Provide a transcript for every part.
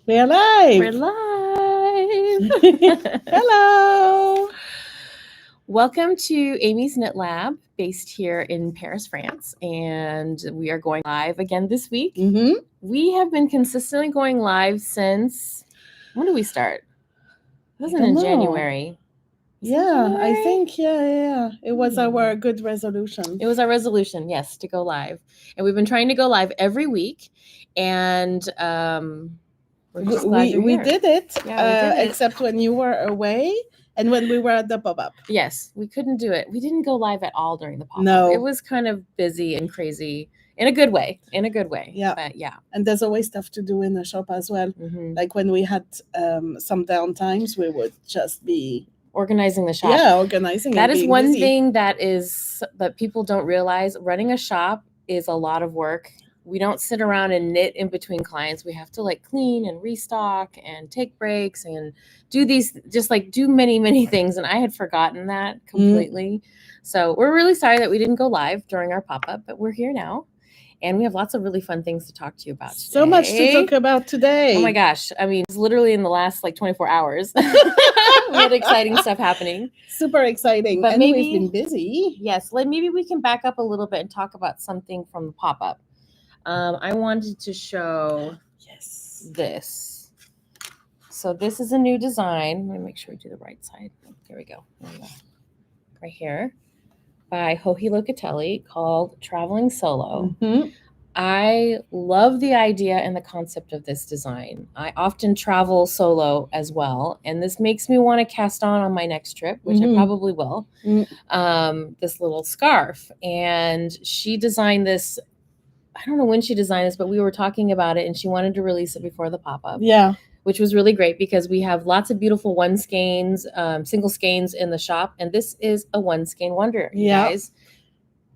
We're live. We're live. Hello. Welcome to Amy's Knit Lab, based here in Paris, France. And we are going live again this week. Mm-hmm. We have been consistently going live since, when did we start? It wasn't in January. Yeah, I think, yeah. It was our good resolution. It was our resolution, yes, to go live. And we've been trying to go live every week. And we're just glad you're we here. did it, Yeah, we did it. except when you were away and when we were at the pop-up. Yes, we couldn't do it. We didn't go live at all during the pop-up. No. It was kind of busy and crazy in a good way. Yeah. But yeah. And there's always stuff to do in the shop as well. Mm-hmm. Like when we had some downtimes, we would just be organizing the shop. Yeah, organizing. That is one busy. thing that people don't realize. Running a shop is a lot of work. We don't sit around and knit in between clients. We have to like clean and restock and take breaks and do these, just like do many, many things. And I had forgotten that completely. So we're really sorry that we didn't go live during our pop-up, but we're here now. And we have lots of really fun things to talk to you about today. So much to talk about today. Oh my gosh. I mean, it's literally in the last like 24 hours. We had exciting stuff happening. Super exciting. But and maybe we've been busy. Yes. Maybe we can back up a little bit and talk about something from the pop-up. I wanted to show this. So this is a new design. Let me make sure we do the right side. There we go. Right here by Locatelli called Traveling Solo. Mm-hmm. I love the idea and the concept of this design. I often travel solo as well, and this makes me want to cast on my next trip, which I probably will, this little scarf. And she designed this, I don't know when she designed this, but we were talking about it, and she wanted to release it before the pop-up. Yeah. Which was really great because we have lots of beautiful one skeins, single skeins in the shop, and this is a one skein wonder, you guys.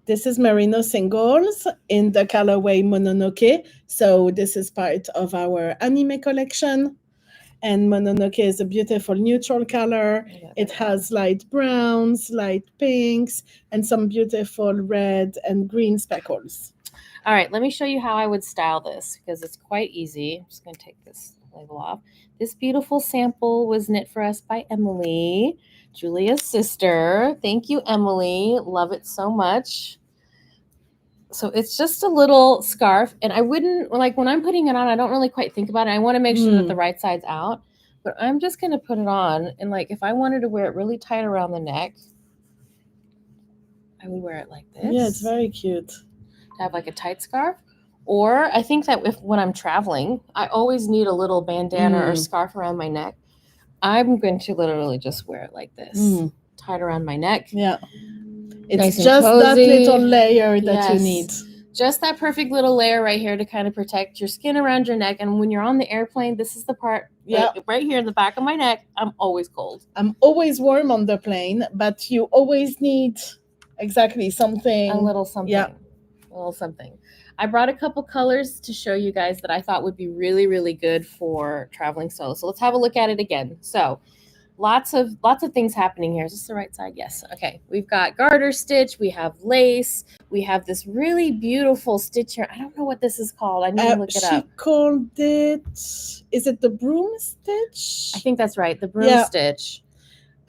This is Merino Singles in the colorway Mononoke. So this is part of our Aimée collection. And Mononoke is a beautiful neutral color. It has light browns, light pinks, and some beautiful red and green speckles. All right, let me show you how I would style this because it's quite easy. I'm just going to take this label off. This beautiful sample was knit for us by Emily, Julia's sister. Thank you, Emily. Love it so much. So it's just a little scarf, and I wouldn't, like when I'm putting it on, I don't really quite think about it. I want to make sure that the right side's out, but I'm just going to put it on, and like if I wanted to wear it really tight around the neck, I would wear it like this. Yeah, it's very cute. To have like a tight scarf. Or I think that when I'm traveling, I always need a little bandana or scarf around my neck. I'm going to literally just wear it like this, tied around my neck. Yeah. It's nice just cozy. That little layer that you need. Just that perfect little layer right here to kind of protect your skin around your neck. And when you're on the airplane, this is the part right here in the back of my neck. I'm always cold. I'm always warm on the plane, but you always need something. A little something. Yeah. A little something. I brought a couple colors to show you guys that I thought would be really, really good for traveling solo. So let's have a look at it again. So lots of things happening here. Is this the right side? Yes. Okay. We've got garter stitch. We have lace. We have this really beautiful stitch here. I don't know what this is called. I need to look it up. She called it, is it the broom stitch? I think that's right. The broom stitch.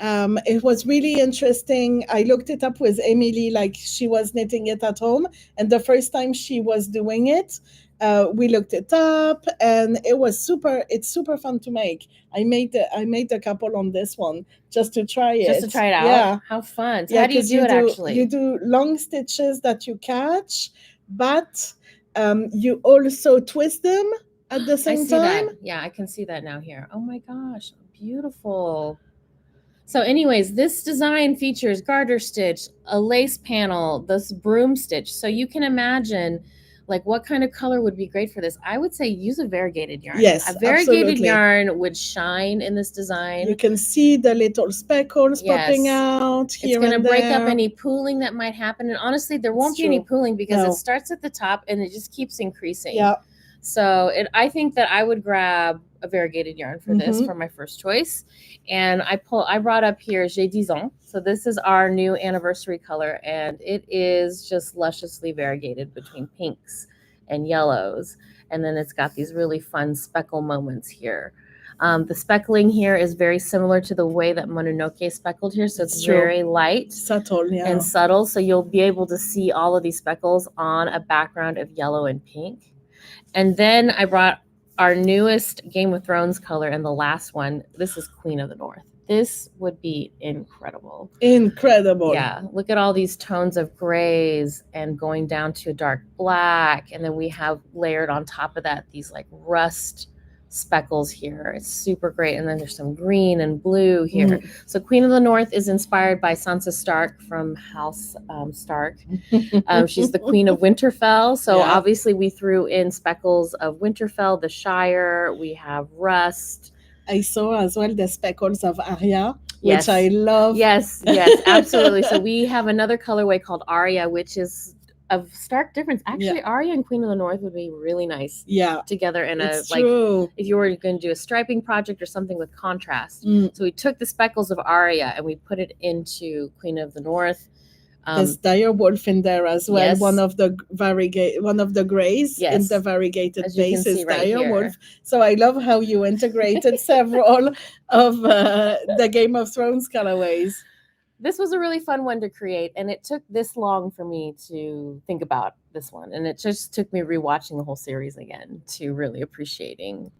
It was really interesting. I looked it up with Emily, like she was knitting it at home. And the first time she was doing it, we looked it up, and it's super fun to make. I made a couple on this one just to try it. Just to try it out? Yeah. How fun. So how do you do it actually? You do long stitches that you catch, but you also twist them at the same time. That. Yeah, I can see that now here. Oh my gosh, beautiful. So anyways, this design features garter stitch, a lace panel, this broom stitch. So you can imagine like what kind of color would be great for this. I would say use a variegated yarn. Yes, a variegated absolutely. yarn would shine in this design. You can see the little speckles popping out here. It's going to break up any pooling that might happen. And honestly, there won't be any pooling because it starts at the top and it just keeps increasing. Yeah. So I think that I would grab a variegated yarn for this for my first choice. And I brought up here J'ai Dix Ans. So this is our new anniversary color, and it is just lusciously variegated between pinks and yellows. And then it's got these really fun speckle moments here. The speckling here is very similar to the way that Mononoke is speckled here. So it's True. very light Subtle, yeah. and subtle. So you'll be able to see all of these speckles on a background of yellow and pink. And then I brought our newest Game of Thrones color and the last one. This is Queen of the North. This would be incredible. Incredible. Yeah, look at all these tones of grays and going down to a dark black. And then we have layered on top of that these like rust speckles here. It's super great. And then there's some green and blue here. So Queen of the North is inspired by Sansa Stark from House Stark. She's the Queen of Winterfell. So obviously we threw in speckles of Winterfell, the Shire. We have rust. I saw as well the speckles of Arya, which I love. Yes, absolutely. So we have another colorway called Arya, which is of stark difference. Actually, Arya and Queen of the North would be really nice together in it's like true. if you were going to do a striping project or something with contrast. So we took the speckles of Arya and we put it into Queen of the North. There's dire wolf in there as well. One of the grays in the variegated base is dire wolf. So I love how you integrated several of the Game of Thrones colorways. This was a really fun one to create, and it took this long for me to think about this one, and it just took me rewatching the whole series again to really appreciating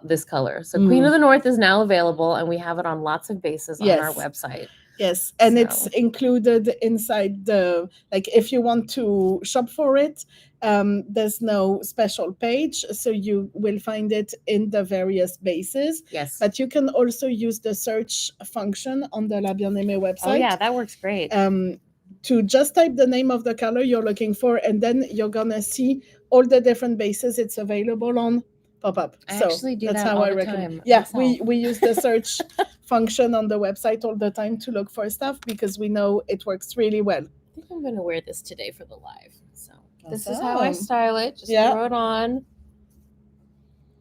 this color. So Queen of the North is now available, and we have it on lots of bases on our website. Yes, and it's included inside the, like, if you want to shop for it, there's no special page, so you will find it in the various bases. Yes. But you can also use the search function on the La Bien Aimée website. Oh, yeah, that works great. To just type the name of the color you're looking for, and then you're going to see all the different bases it's available on pop up. I actually do that's that how all I the recommend. time. Yeah, myself. we use the search function on the website all the time to look for stuff because we know it works really well. I think I'm going to wear this today for the live. So this is how I style it. Just throw it on,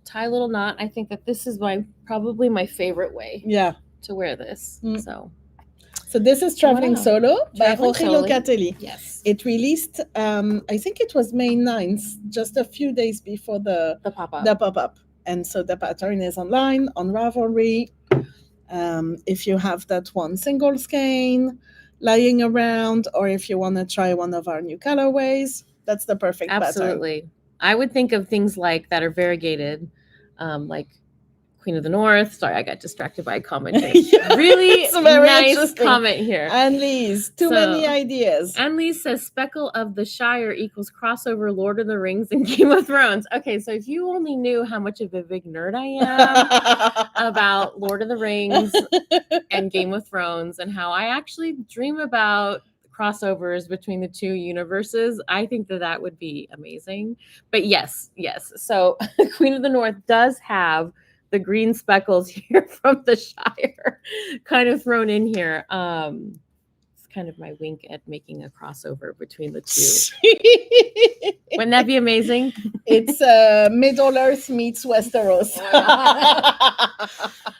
tie a little knot. I think that this is probably my favorite way to wear this. So this is Traveling Solo by Joji Locatelli. Yes. It released, I think it was May 9th, just a few days before the pop-up. And so the pattern is online, on Ravelry. If you have that one single skein lying around, or if you want to try one of our new colorways, that's the perfect Absolutely. pattern. I would think of things like that are variegated, like Queen of the North. Sorry, I got distracted by a comment here. Really nice comment here. Annelise, too many ideas. Annelise says Speckle of the Shire equals crossover Lord of the Rings and Game of Thrones. Okay, so if you only knew how much of a big nerd I am about Lord of the Rings and Game of Thrones and how I actually dream about crossovers between the two universes, I think that would be amazing. But yes. So Queen of the North does have the green speckles here from the Shire kind of thrown in here. It's kind of my wink at making a crossover between the two. Wouldn't that be amazing? It's Middle Earth meets Westeros.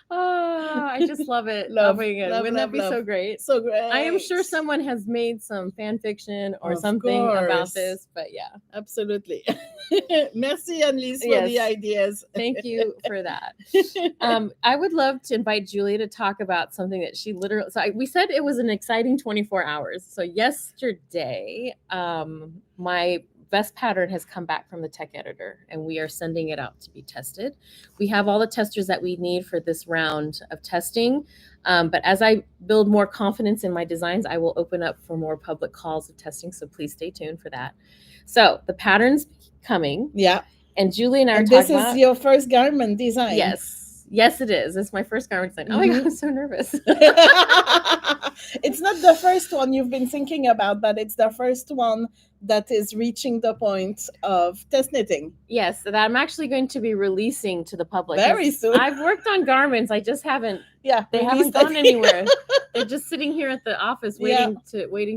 I just love it. Wouldn't that be so great? So great. I am sure someone has made some fan fiction or something about this, but yeah. Absolutely. Merci, Annelise, for the ideas. Thank you for that. I would love to invite Julia to talk about something that she literally, we said it was an exciting 24 hours. So yesterday, my best pattern has come back from the tech editor and we are sending it out to be tested. We have all the testers that we need for this round of testing. But as I build more confidence in my designs, I will open up for more public calls of testing. So please stay tuned for that. So the pattern's coming. Yeah. And Julie and I are talking about. This is your first garment design. Yes, it is. It's my first garment design. Oh my God, I'm so nervous. It's not the first one you've been thinking about, but it's the first one that is reaching the point of test knitting. Yes, that I'm actually going to be releasing to the public. Very soon. I've worked on garments. I just haven't. Yeah. They haven't gone anywhere. They're just sitting here at the office waiting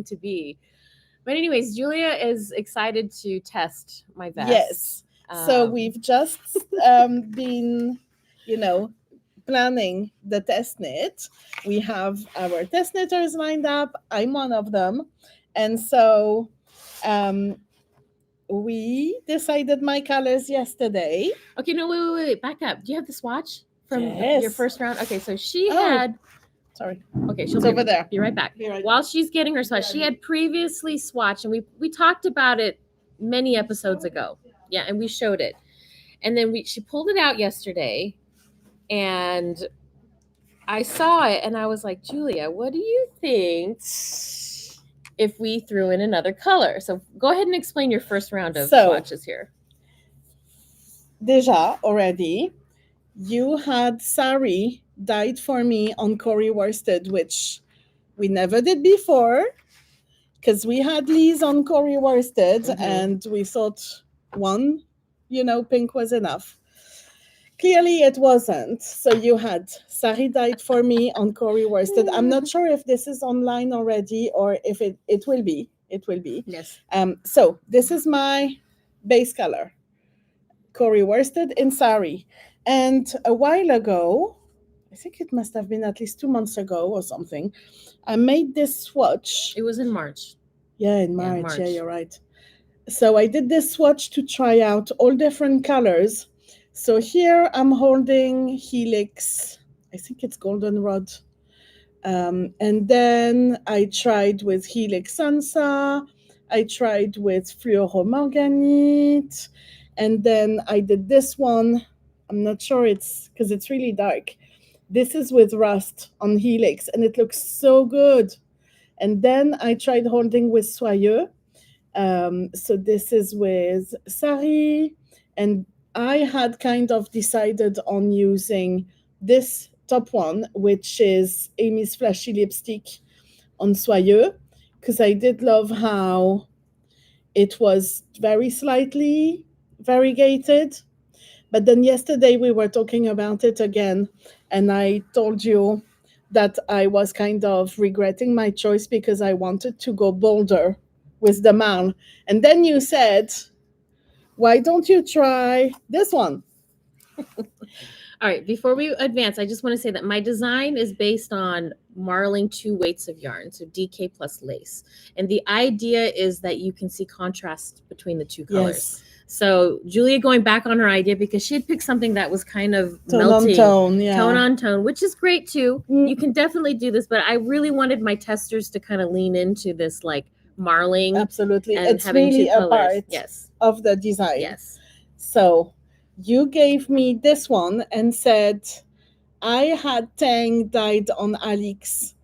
to be. But anyways, Julia is excited to test my vest. Yes. So we've just been, planning the test knit. We have our test knitters lined up. I'm one of them. And so we decided my colors yesterday. Okay, no, wait. Back up. Do you have the swatch from your Yes. first round? Okay, so she Oh. had. Sorry. Okay, she'll It's over there. be right back. Be right While she's getting her swatch, she had previously swatched, and we talked about it many episodes ago. Yeah, and we showed it, and then she pulled it out yesterday, and I saw it, and I was like, Julia, what do you think if we threw in another color? So go ahead and explain your first round of swatches here. Déjà, already, you had Sari dyed for me on Corrie Worsted, which we never did before, because we had Lee's on Corrie Worsted, and we thought one, pink was enough. Clearly, it wasn't. So you had Sari dyed for me on Corrie Worsted. I'm not sure if this is online already or if it will be. It will be. Yes. So this is my base color, Corrie Worsted in Sari. And a while ago, I think it must have been at least 2 months ago or something, I made this swatch. It was in March. Yeah, in March. Yeah, you're right. So I did this swatch to try out all different colors. So here I'm holding Helix, I think it's Goldenrod. And then I tried with Helix Sansa. I tried with Fluoromarganite. And then I did this one. I'm not sure because it's really dark. This is with Rust on Helix, and it looks so good. And then I tried holding with Soyeux. So this is with Sari, and I had kind of decided on using this top one, which is Amy's Flashy Lipstick on Soyeux, because I did love how it was very slightly variegated. But then yesterday we were talking about it again, and I told you that I was kind of regretting my choice because I wanted to go bolder with the Marl. And then you said, why don't you try this one? All right, before we advance, I just want to say that my design is based on marling 2 weights of yarn, so DK plus lace. And the idea is that you can see contrast between the 2 colors. Yes. So Julia going back on her idea because she had picked something that was kind of Tone melting. on tone, yeah. Tone on tone, which is great too. You can definitely do this, but I really wanted my testers to kind of lean into this like marling. Absolutely. And it's having really 2 a colors. part of the design. Yes. So you gave me this one and said I had Tang dyed on Alix.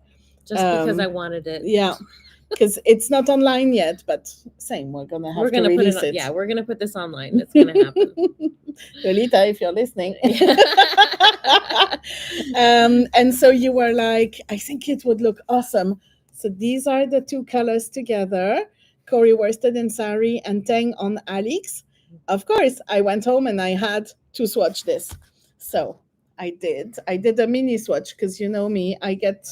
Just because I wanted it. Yeah. Because it's not online yet, but same, we're gonna have to release it. Yeah, we're gonna put this online. It's gonna happen. Lolita, if you're listening. And so you were like, I think it would look awesome. So these are the 2 colors together, Corrie Worsted and Sari and Tang on Alix. Of course, I went home and I had to swatch this. So I did a mini swatch because you know me, I get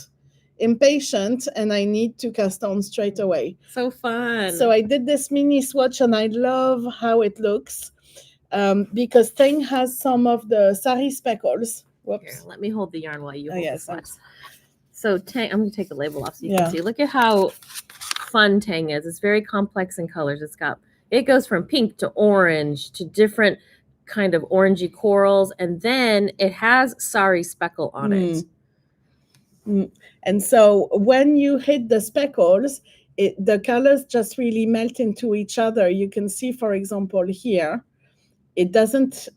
impatient and I need to cast on straight away. So fun. So I did this mini swatch and I love how it looks because Tang has some of the Sari Speckles. Whoops. Here, let me hold the yarn while you hold yes, the swatch. So Tang, I'm going to take the label off so you Yeah. can see. Look at how fun Tang is. It's very complex in colors. It goes from pink to orange to different kind of orangey corals, and then it has Sari speckle on it. And so when you hit the speckles, the colors just really melt into each other. You can see, for example, here, it doesn't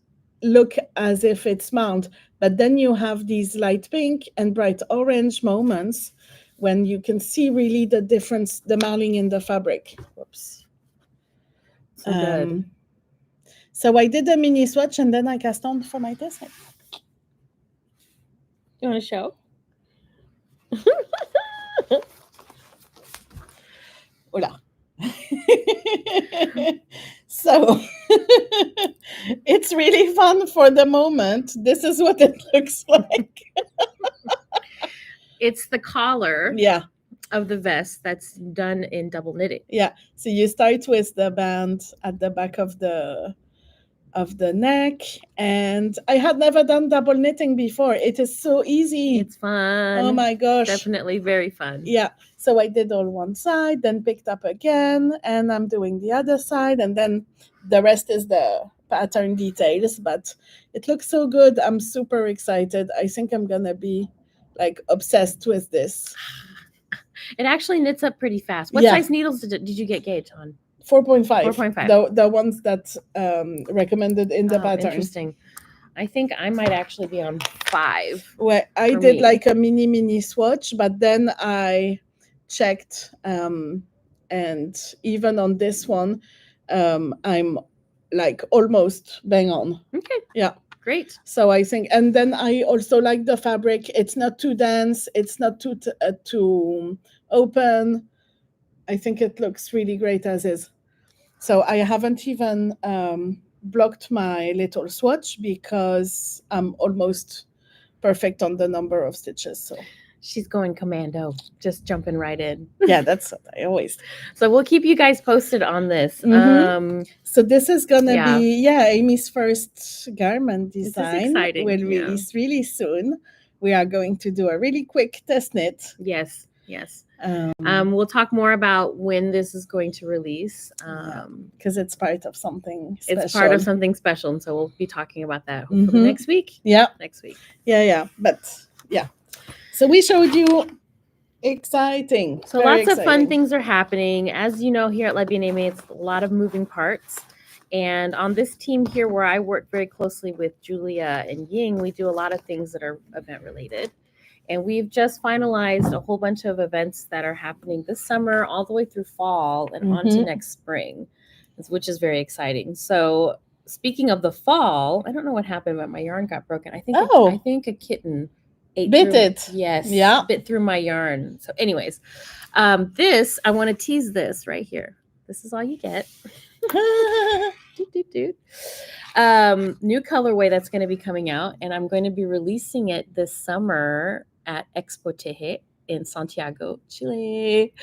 look as if it's marled, but then you have these light pink and bright orange moments when you can see really the difference, the marling in the fabric. Whoops. So good. So I did a mini swatch and then I cast on for my design. You want to show? Hola. So it's really fun for the moment. This is what it looks like. It's the collar of the vest that's done in double knitting. Yeah. So you start with the band at the back of the of the neck. And I had never done double knitting before. It is so easy. It's fun. Oh my gosh. Definitely very fun. Yeah. So I did all one side, then picked up again, and I'm doing the other side, and then the rest is the pattern details. But it looks so good. I'm super excited. I think I'm gonna be like obsessed with this. It actually knits up pretty fast. What Yeah. size needles did you get gauge on? 4.5. 4.5. The ones that recommended in the pattern. Interesting. I think I might actually be on 5. Well, I for did me. like a mini swatch, but then I checked, and even on this one, I'm like almost bang on. Okay. Yeah. Great. So I think, and then I also like the fabric. It's not too dense. It's not too open. I think it looks really great as is. So I haven't even blocked my little swatch because I'm almost perfect on the number of stitches. So she's going commando, just jumping right in. Yeah, that's what I always do. So we'll keep you guys posted on this. So this is gonna be Amy's first garment design. Exciting. We'll release really soon. We are going to do a really quick test knit. Yes. We'll talk more about when this is going to release. Because it's part of something special. It's part of something special, and so we'll be talking about that hopefully next week. Next week. Yeah. But yeah. So we showed you exciting. So lots of fun things are happening. As you know, here at Bien Aimée, it's a lot of moving parts. And on this team here, where I work very closely with Julia and Ying, we do a lot of things that are event related. And we've just finalized a whole bunch of events that are happening this summer, all the way through fall and on to next spring, which is very exciting. So speaking of the fall, I don't know what happened, but my yarn got broken. I think a kitten bit it. Yes. Yeah. Bit through my yarn. So anyways, this, I want to tease this right here. This is all you get. New colorway that's going to be coming out, and I'm going to be releasing it this summer at Expo Teje in Santiago, Chile.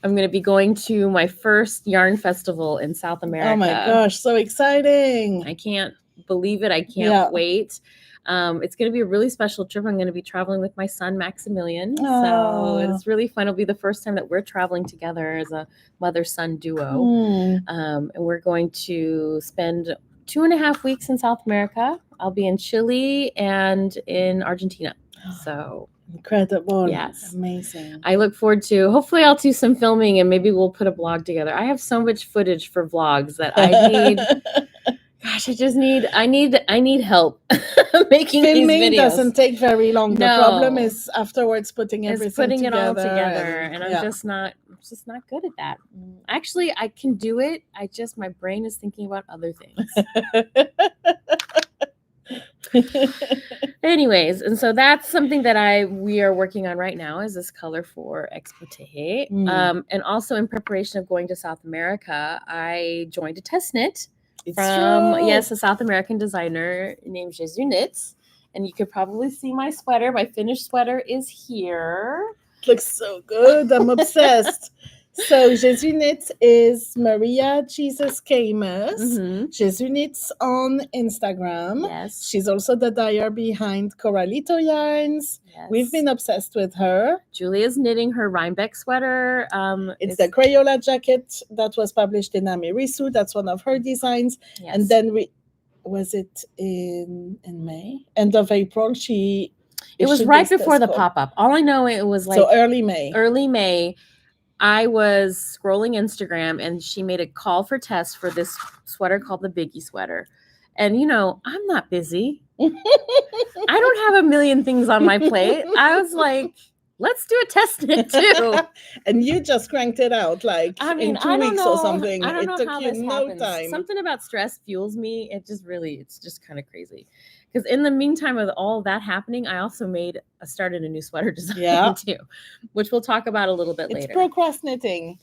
I'm going to be going to my first yarn festival in South America. Oh my gosh, so exciting. I can't believe it. I can't wait. It's going to be a really special trip. I'm going to be traveling with my son, Maximilian. So it's really fun. It'll be the first time that we're traveling together as a mother-son duo. And we're going to spend 2.5 weeks in South America. I'll be in Chile and in Argentina. So incredible. Yes. Amazing. I look forward to, hopefully I'll do some filming and maybe we'll put a blog together. I have so much footage for vlogs that I need. Gosh, I need help making filming these videos. Doesn't take very long. The problem is afterwards putting it all together, and I'm just not good at that. Actually, I can do it. My brain is thinking about other things. Anyways, and so that's something that we are working on right now, is this color for Expo Teje. And also in preparation of going to South America, I joined a test knit from a South American designer named Joji Knits. And you could probably see my sweater. My finished sweater is here. It looks so good. I'm obsessed. So Joji Knits is Maria Jesus Camus. Joji Knits on Instagram. Yes. She's also the dyer behind Coralito Yarns. Yes. We've been obsessed with her. Julia's knitting her Rhinebeck sweater. It's the Crayola jacket that was published in Amirisu. That's one of her designs. Yes. And then was it in May? End of April, it was right before the pop-up. All I know, it was like early May. I was scrolling Instagram and she made a call for test for this sweater called the Biggie sweater. And I'm not busy. I don't have a million things on my plate. I was like, let's do a test knit too. And you just cranked it out in 2 weeks or something. I don't know how this happens. Time. Something about stress fuels me. It's just kind of crazy. Because in the meantime of all that happening, I also started a new sweater design too, which we'll talk about a little bit later. It's procrastinating.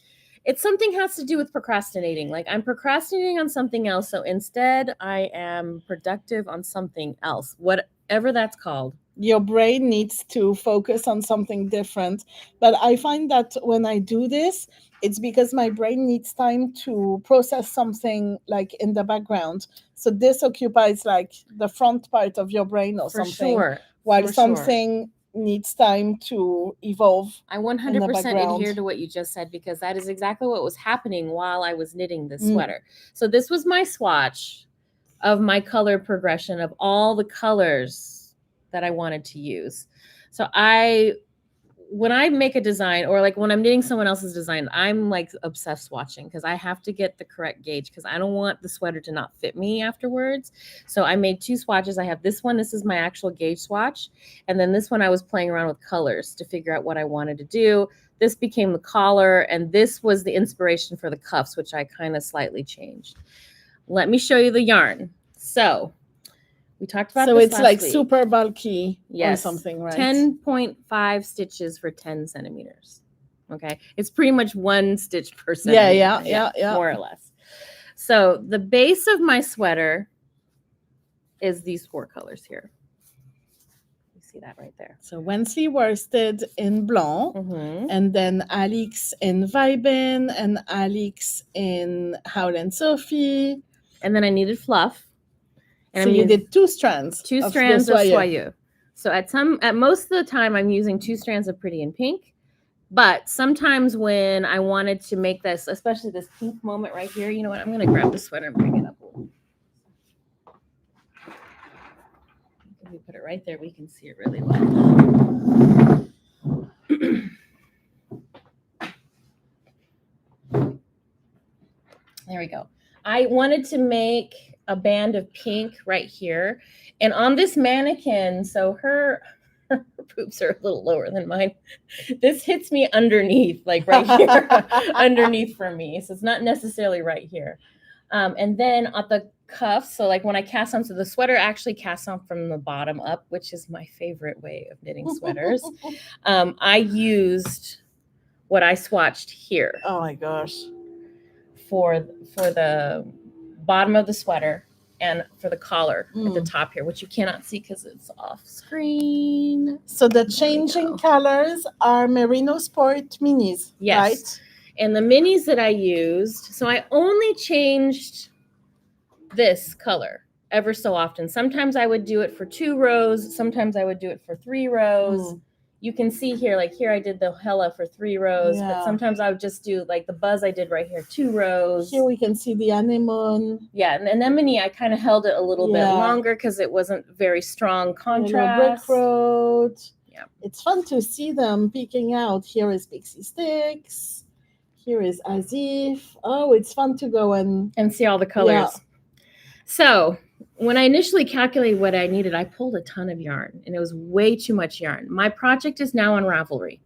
It's something has to do with procrastinating. Like I'm procrastinating on something else. So instead I am productive on something else, whatever that's called. your brain needs to focus on something different. But I find that when I do this, it's because my brain needs time to process something like in the background. So this occupies like the front part of your brain or For something, sure. while For sure. something needs time to evolve. I 100% adhere to what you just said, because that is exactly what was happening while I was knitting this sweater. So this was my swatch of my color progression of all the colors that I wanted to use. So when I make a design, or like when I'm knitting someone else's design, I'm like obsessed swatching, because I have to get the correct gauge, because I don't want the sweater to not fit me afterwards. So I made 2 swatches. I have this one. This is my actual gauge swatch. And then this one, I was playing around with colors to figure out what I wanted to do. This became the collar, and this was the inspiration for the cuffs, which I kind of slightly changed. Let me show you the yarn. So we talked about So this it's last like week. super bulky Yes, or something, right? 10.5 stitches for 10 centimeters. Okay, it's pretty much 1 stitch per centimeter. Yeah. More or less. So the base of my sweater is these 4 colors here. You see that right there. So Wensley Worsted in Blanc, and then Alix in Vibin, and Alix in Howland Sophie. And then I needed fluff. And so you did 2 strands. 2 strands of soyeux. So at most of the time, I'm using 2 strands of Pretty in Pink. But sometimes when I wanted to make this, especially this pink moment right here, you know what? I'm going to grab the sweater and bring it up a little. If we put it right there, we can see it really well. There we go. I wanted to make a band of pink right here. And on this mannequin, so her boobs are a little lower than mine. This hits me underneath, like right here, underneath for me. So it's not necessarily right here. And then at the cuffs, so like when I cast on, so the sweater actually casts on from the bottom up, which is my favorite way of knitting sweaters. I used what I swatched here. Oh my gosh. For the bottom of the sweater and for the collar at the top here, which you cannot see because it's off screen. So the changing colors are Merino Sport minis, yes. Right? And the minis that I used, so I only changed this color ever so often. Sometimes I would do it for 2 rows. Sometimes I would do it for 3 rows. You can see here, like here I did the Hella for 3 rows, but sometimes I would just do like the Buzz I did right here, 2 rows. Here we can see the anemone. Yeah, and anemone, I kind of held it a little bit longer because it wasn't very strong contrast. Brick Road. Yeah. It's fun to see them peeking out. Here is Pixie Sticks. Here is Azif. Oh, it's fun to go and see all the colors. Yeah. So when I initially calculated what I needed, I pulled a ton of yarn, and it was way too much yarn. My project is now on Ravelry.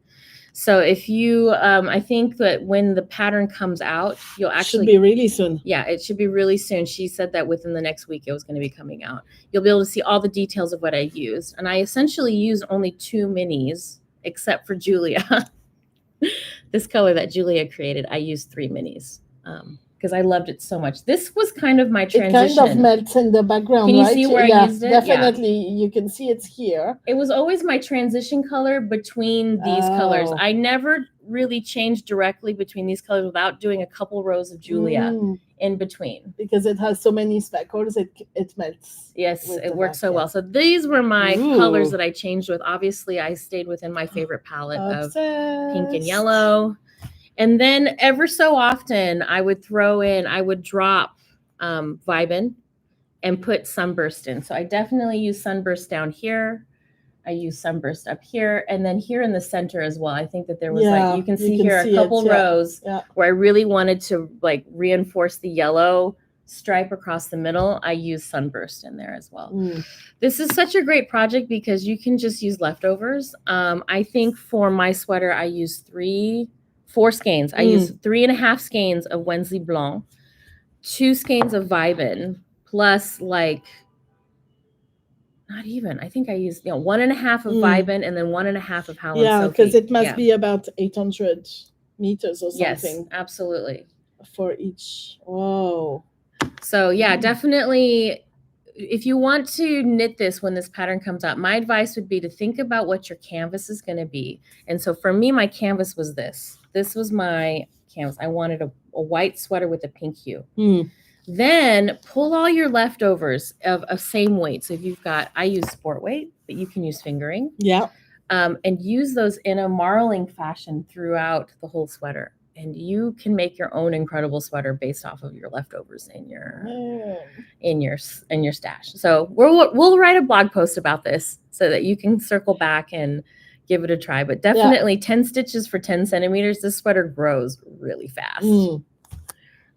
So if you, I think that when the pattern comes out, you'll actually... Should be really soon. Yeah, it should be really soon. She said that within the next week it was going to be coming out. You'll be able to see all the details of what I used. And I essentially used only 2 minis, except for Julia. This color that Julia created, I used 3 minis. Because I loved it so much. This was kind of my transition. It kind of melts in the background, Can you see where I used it? Definitely, you can see it's here. It was always my transition color between these colors. I never really changed directly between these colors without doing a couple rows of Julia in between. Because it has so many speckles, it melts. Yes, it works so well. So these were my colors that I changed with. Obviously, I stayed within my favorite palette of pink and yellow. And then ever so often, I would drop Vibin and put Sunburst in. So I definitely use Sunburst down here. I use Sunburst up here. And then here in the center as well. I think that there was you can see here a couple rows where I really wanted to like reinforce the yellow stripe across the middle. I use Sunburst in there as well. This is such a great project because you can just use leftovers. I think for my sweater, I use 4 skeins. I use 3.5 skeins of Wensley Blanc, 2 skeins of Vibin, plus like, not even, I think I used 1.5 of Vibin and then 1.5 of Howland Sophie. Yeah, because it must be about 800 meters or something. Yes, absolutely. For each. Whoa. So yeah, definitely if you want to knit this when this pattern comes out, my advice would be to think about what your canvas is going to be. And so for me, my canvas was this. This was my canvas. I wanted a white sweater with a pink hue. Then pull all your leftovers of same weight. So if you've got, I use sport weight, but you can use fingering. Yeah. And use those in a marling fashion throughout the whole sweater. And you can make your own incredible sweater based off of your leftovers in your stash. So we'll write a blog post about this so that you can circle back and give it a try. But definitely 10 stitches for 10 centimeters. This sweater grows really fast.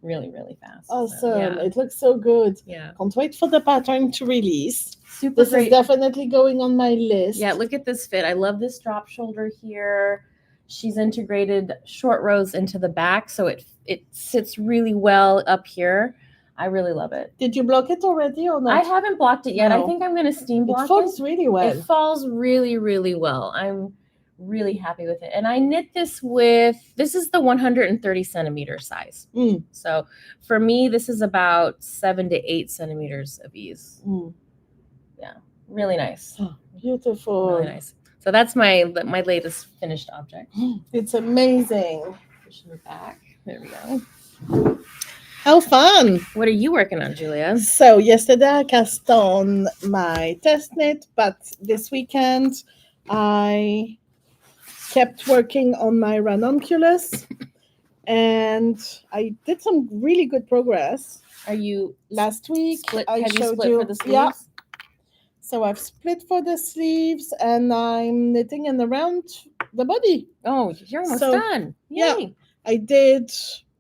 Really, really fast. Awesome. So, yeah. It looks so good. Yeah. Can't wait for the pattern to release. Super This great. is definitely going on my list. Yeah, look at this fit. I love this drop shoulder here. She's integrated short rows into the back, so it sits really well up here. I really love it. Did you block it already or not? I haven't blocked it yet. No. I think I'm going to steam block it. It falls really well. It falls really, really well. I'm really happy with it. And I knit this is the 130 centimeter size. So for me, this is about 7 to 8 centimeters of ease. Yeah, really nice. Oh, beautiful. Really nice. So that's my latest finished object. It's amazing. Pushing it back. There we go. How fun. What are you working on, Julia? So yesterday I cast on my test knit, but this weekend I kept working on my ranunculus and I did some really good progress. Are you last week? Have I you showed split you for the sleeves? Yeah. So I've split for the sleeves and I'm knitting in around the body. Oh, you're almost So, done. Yay. yeah. I did,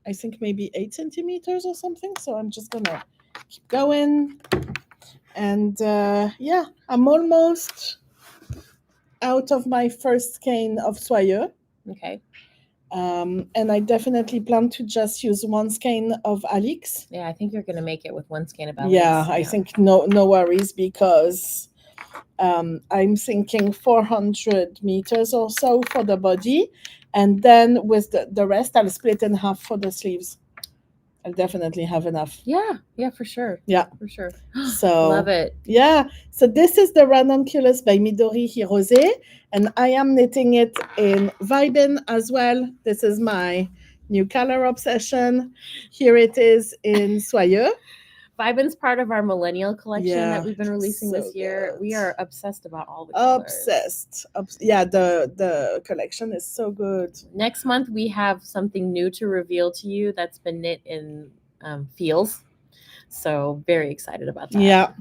I think maybe 8 centimeters or something. So I'm just gonna keep going. And yeah, I'm almost out of my first skein of soyeux. Okay. And I definitely plan to just use one skein of Alix. Yeah, I think you're going to make it with one skein of Alix. Yeah, I think no worries because I'm thinking 400 meters or so for the body. And then with the rest, I'll split in half for the sleeves. I'll definitely have enough. Yeah, for sure. Yeah. For sure. So love it. Yeah. So this is the ranunculus by Midori Hirose, and I am knitting it in Vibin as well. This is my new color obsession. Here it is in Soyeux. Vibin's part of our millennial collection that we've been releasing so this year. good. We are obsessed about all the colors. Obsessed. Yeah, the collection is so good. Next month, we have something new to reveal to you that's been knit in feels. So very excited about that.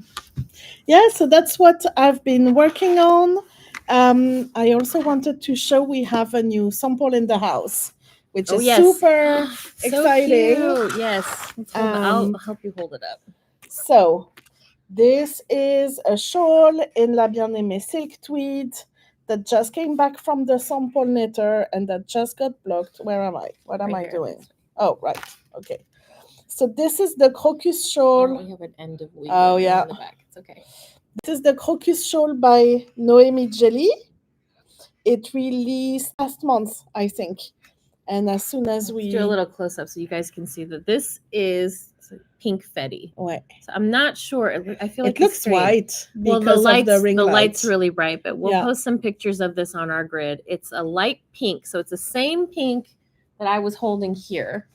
Yeah, so that's what I've been working on. I also wanted to show we have a new sample in the house, which is super exciting. Cute. Yes. I'll help you hold it up. So this is a shawl in La Bien Aimée silk tweed that just came back from the sample knitter and that just got blocked. Where am I? What am I doing? Oh, right. Okay. So this is the crocus shawl. We have an end of week. Oh, yeah. In the back. It's okay. This is the crocus shawl by Noémie Jelly. It released last month, I think. And as soon as Let's do a little close up so you guys can see that this is pink fetty. Ouais. So I'm not sure. I feel like it looks white because of the ring the light. light's really bright, but we'll post some pictures of this on our grid. It's a light pink, so it's the same pink that I was holding here.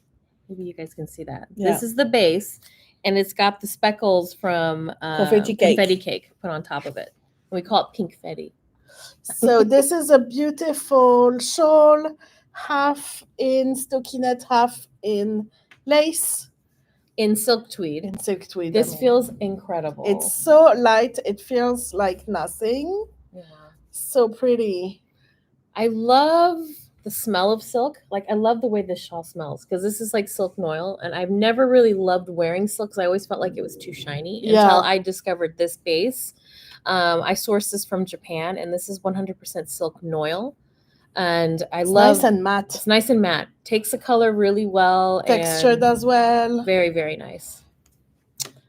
Maybe you guys can see that. Yeah. This is the base, and it's got the speckles from confetti cake put on top of it. We call it pink fetty. So this is a beautiful shawl, half in stockinette, half in lace. In silk tweed. This feels incredible. It's so light. It feels like nothing. Yeah. So pretty. I love the smell of silk. Like, I love the way this shawl smells because this is like silk noil, and I've never really loved wearing silk because I always felt like it was too shiny until I discovered this base. I sourced this from Japan, and this is 100% silk noil, and it's nice and matte. It's nice and matte. Takes the color really well. Textured as well. Very, very nice.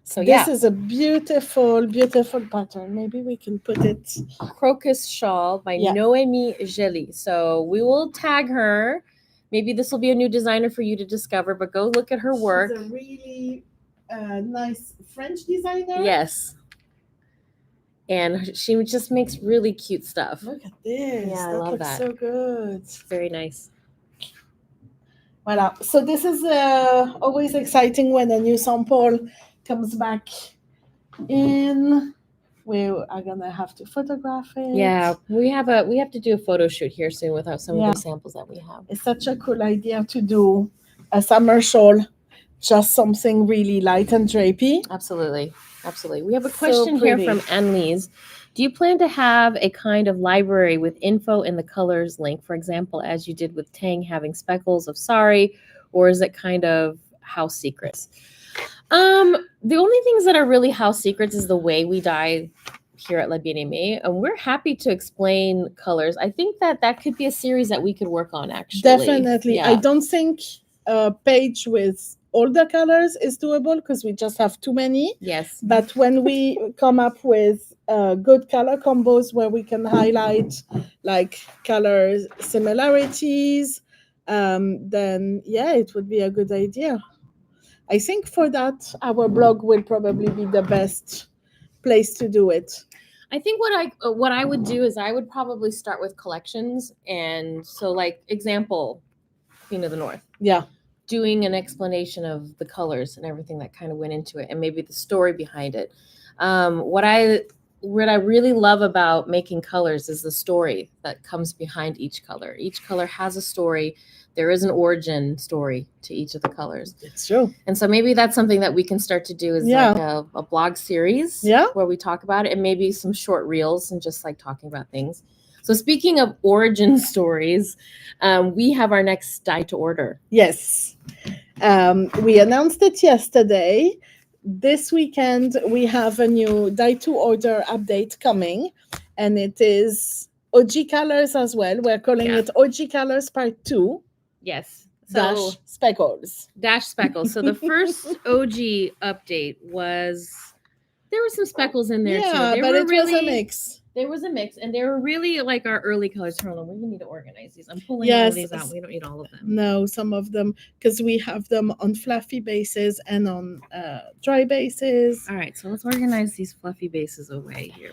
So this is a beautiful, beautiful pattern. Maybe we can put it. Crocus shawl by Noémie Jelly. So we will tag her. Maybe this will be a new designer for you to discover, but go look at her work. She's a really nice French designer. Yes. And she just makes really cute stuff. Look at this. Yeah, I that love looks that. so good. Very nice. Voila. So this is always exciting when a new sample comes back in. We are gonna have to photograph it. Yeah, we have to do a photo shoot here soon with some of the samples that we have. It's such a cool idea to do a summer shawl, just something really light and drapey. Absolutely. Absolutely. We have a So question here pretty. from Annelise. Do you plan to have a kind of library with info in the colors link, for example, as you did with Tang having speckles of Sari, or is it kind of house secrets? The only things that are really house secrets is the way we dye here at Bien Aimée, and we're happy to explain colors. I think that could be a series that we could work on, actually. Definitely. Yeah. I don't think a page with all the colors is doable because we just have too many. Yes. But when we come up with good color combos where we can highlight like color similarities, then yeah, it would be a good idea. I think for that, our blog will probably be the best place to do it. I think what I would do is I would probably start with collections, and so like example, Queen of the North. Yeah. Doing an explanation of the colors and everything that kind of went into it, and maybe the story behind it. What I really love about making colors is the story that comes behind each color. Each color has a story. There is an origin story to each of the colors. It's true. And so maybe that's something that we can start to do is like a blog series where we talk about it, and maybe some short reels and just like talking about things. So speaking of origin stories, we have our next dye to order. Yes. We announced it yesterday. This weekend, we have a new dye to order update coming, and it is OG colors as well. We're calling it OG colors part 2. Yes. So, Speckles. Speckles. So the first OG update was, there were some speckles in there too. But it was a mix. There was a mix, and they were really like our early colors. Hold on, we need to organize these. I'm pulling all of these out. We don't need all of them. No, some of them, because we have them on fluffy bases and on dry bases. All right, so let's organize these fluffy bases away here.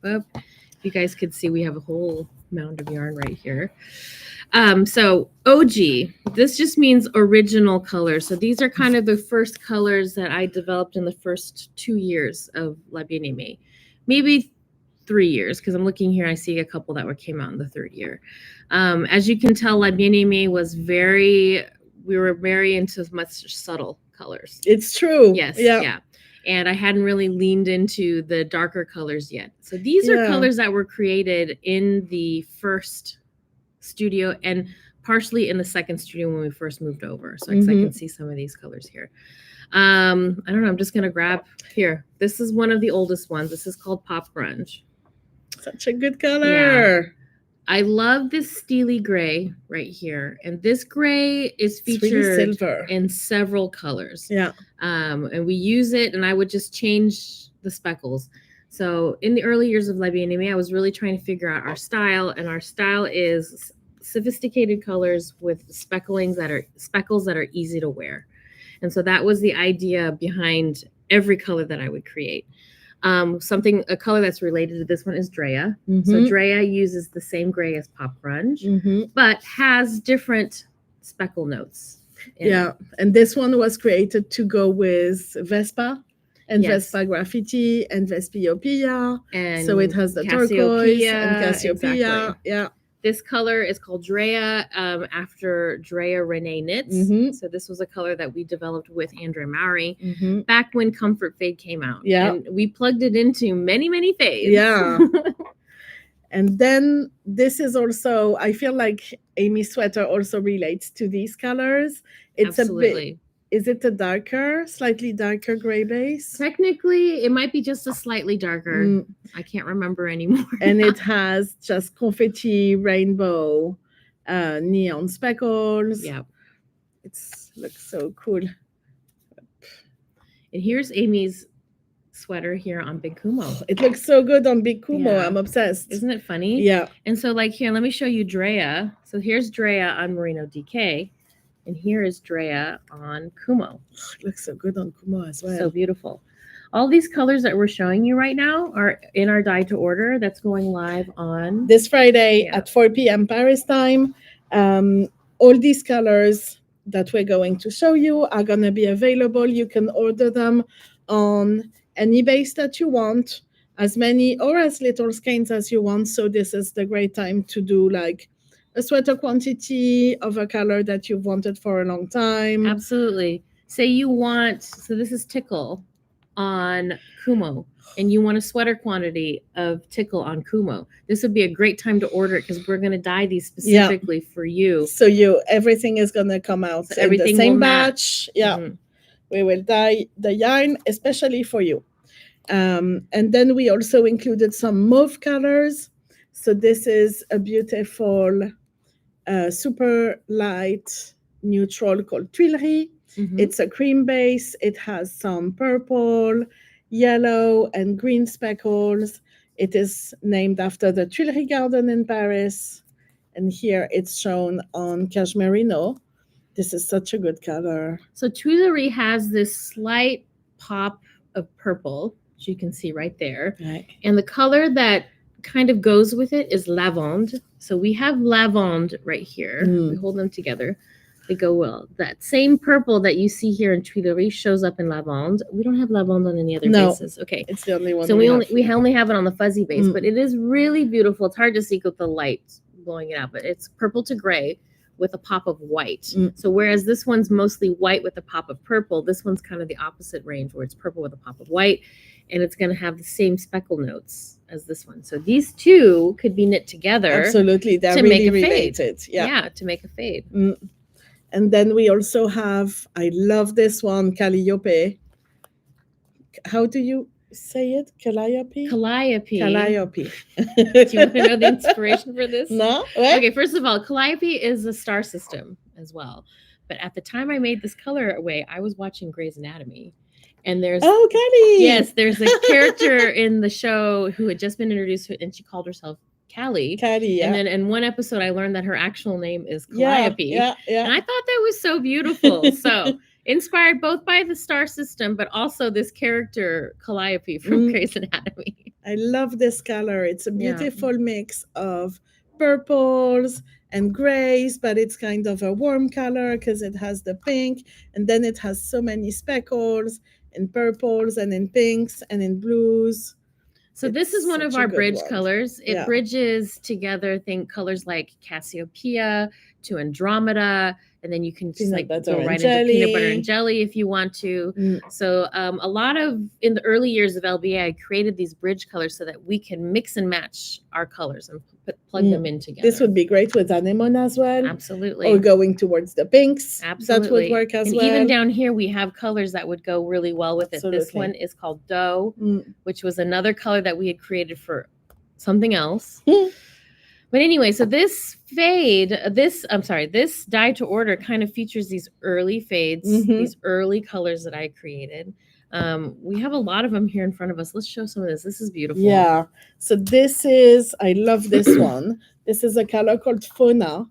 If you guys could see, we have a whole mound of yarn right here. So OG, this just means original colors. So these are kind of the first colors that I developed in the first 2 years of Bien Aimée. Maybe 3 years, because I'm looking here, I see a couple that came out in the 3rd year. As you can tell, Bien Aimée was we were very into much subtle colors. It's true. Yes. Yeah. And I hadn't really leaned into the darker colors yet. So these are colors that were created in the first studio and partially in the second studio when we first moved over. So I can see some of these colors here. I don't know. I'm just going to grab here. This is one of the oldest ones. This is called Pop Grunge. Such a good color. Yeah. I love this steely gray right here. And this gray is featured in several colors. Yeah. And we use it, and I would just change the speckles. So in the early years of Bien Aimée, I was really trying to figure out our style, and our style is sophisticated colors with speckles that are easy to wear. And so that was the idea behind every color that I would create. A color that's related to this one is Drea. So Drea uses the same gray as Pop Grunge, but has different speckle notes. And this one was created to go with Vespa and Vespa Graffiti and Vespiopia. And so it has the turquoise and Cassiopeia. Exactly. Yeah. This color is called Drea, after Drea Renee Knits. So this was a color that we developed with Andrea Mowry back when Comfort Fade came out. Yeah. And we plugged it into many, many fades. Yeah. And then this is also, I feel like Amy's sweater also relates to these colors. It's Absolutely. a bit, is it a slightly darker gray base? Technically, it might be just a slightly darker. I can't remember anymore. And it has just confetti, rainbow, neon speckles. Yeah. It looks so cool. And here's Amy's sweater here on Big Kumo. It looks so good on Big Kumo. Yeah. I'm obsessed. Isn't it funny? Yeah. And so like here, let me show you Drea. So here's Drea on Merino DK. And here is Drea on Kumo. It looks so good on Kumo as well. So beautiful. All these colors that we're showing you right now are in our dye to order that's going live on this Friday Yeah. at 4 p.m. Paris time. All these colors that we're going to show you are going to be available. You can order them on any base that you want, as many or as little skeins as you want. So this is the great time to do like a sweater quantity of a color that you've wanted for a long time. Absolutely. Say you want, so this is Tickle on Kumo, and you want a sweater quantity of Tickle on Kumo. This would be a great time to order it because we're going to dye these specifically for you. So everything is going to come out So in the everything same will match. batch. Yeah. Mhm. We will dye the yarn especially for you. And then we also included some mauve colors. So this is a beautiful, super light neutral called Tuileries. Mhm. It's a cream base. It has some purple, yellow, and green speckles. It is named after the Tuileries Garden in Paris. And here it's shown on Cashmerino. This is such a good color. So Tuileries has this slight pop of purple, which you can see right there. Right. And the color that kind of goes with it is lavande. So we have lavande right here. Mm. We hold them together. They go well. That same purple that you see here in Tuileries shows up in lavande. We don't have lavande on any other No. bases. Okay. It's the only one. So we only have it on the fuzzy base, Mm. but it is really beautiful. It's hard to see with the light blowing it out, but it's purple to gray with a pop of white. Mm. So whereas this one's mostly white with a pop of purple, this one's kind of the opposite range where it's purple with a pop of white, and it's going to have the same speckle notes as this one. So these two could be knit together. Absolutely, they're to really make a fade. related. Yeah. To make a fade. Mm. And then we also have, I love this one, Calliope. How do you say it? Calliope? Calliope. Calliope. Do you want to know the inspiration for this? No? What? Okay, first of all, Calliope is a star system as well. But at the time I made this colorway, I was watching Grey's Anatomy. And there's Callie. Yes, there's a character in the show who had just been introduced, and she called herself Callie. Callie, yeah. And then in one episode, I learned that her actual name is Calliope. Yeah. And I thought that was so beautiful. So inspired both by the star system, but also this character Calliope from Grey's Anatomy. I love this color. It's a beautiful mix of purples and grays, but it's kind of a warm color because it has the pink, and then it has so many speckles in purples and in pinks and in blues. So this is one of our bridge colors. It bridges together colors like Cassiopeia to Andromeda, and then you can just go right into peanut butter and jelly if you want to. So a lot of, in the early years of LBA, I created these bridge colors so that we can mix and match our colors and plug them in together. This would be great with anemone as well. Absolutely. Or going towards the pinks. Absolutely. That would work as well. And even down here, we have colors that would go really well with it. This one is called Dough, which was another color that we had created for something else. But anyway, so this dye to order kind of features these early fades, these early colors that I created. We have a lot of them here in front of us. Let's show some of this. This is beautiful. Yeah. So I love this one. This is a color called Fauna.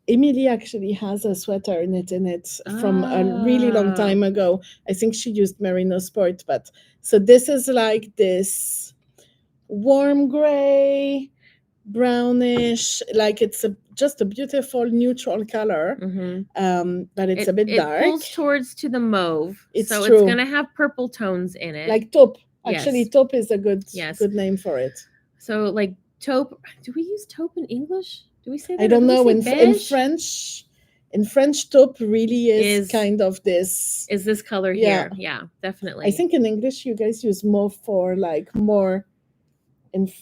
Emily actually has a sweater knit in it from a really long time ago. I think she used Merino Sport, but so this is like this warm gray, brownish, like it's just a beautiful neutral color, but it's a bit dark. It pulls towards to the mauve, it's so true. It's going to have purple tones in it. Like taupe. Actually, taupe is a good name for it. So like taupe, do we use taupe in English? Do we say that? I don't know. In French, taupe really is kind of this. Is this color here? Yeah, definitely. I think in English you guys use mauve for like more.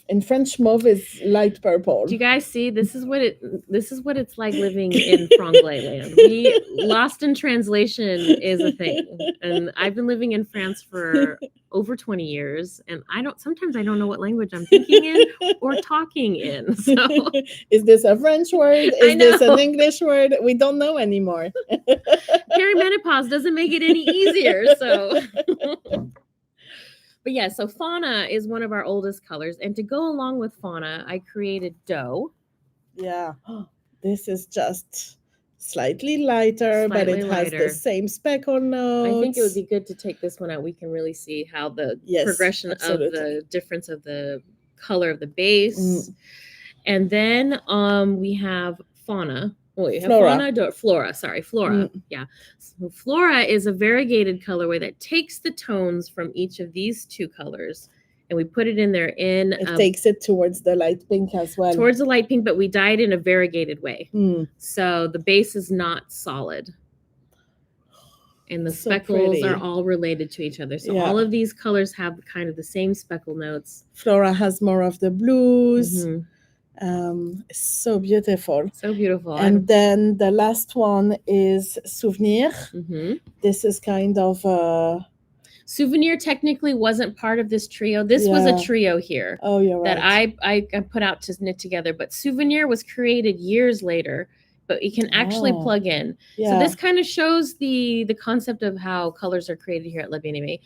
In French, mauve is light purple. Do you guys see? This is what it's like living in Franglais land. We lost in translation is a thing, and I've been living in France for over 20 years, and sometimes I don't know what language I'm thinking in or talking in. So, is this a French word? Is this an English word? We don't know anymore. Perimenopause doesn't make it any easier. So. But yeah, so Fauna is one of our oldest colors. And to go along with Fauna, I created Dough. Yeah. This is just slightly lighter, but Slightly it has the lighter. same speckle notes. I think it would be good to take this one out. We can really see how the Yes, progression absolutely. of the difference of the color of the base. Mm. And then we have fauna. Oh, you have Flora. Flora. Sorry, Flora. Mm. Yeah. So Flora is a variegated colorway that takes the tones from each of these two colors and we put it in there in It takes it towards the light pink as well. towards the light pink, but we dye it in a variegated way. Mm. So the base is not solid. And the So speckles pretty. are all related to each other. So Yeah. all of these colors have kind of the same speckle notes. Flora has more of the blues. Mhm. So beautiful. So beautiful. And then the last one is Souvenir. Mhm. This is kind of a... Souvenir technically wasn't part of this trio. This was a Yeah. trio here Oh, you're right. that I put out to knit together. But Souvenir was created years later, but you can actually Oh. plug in. Yeah. So this kind of shows the concept of how colors are created here at La Bien Aimée.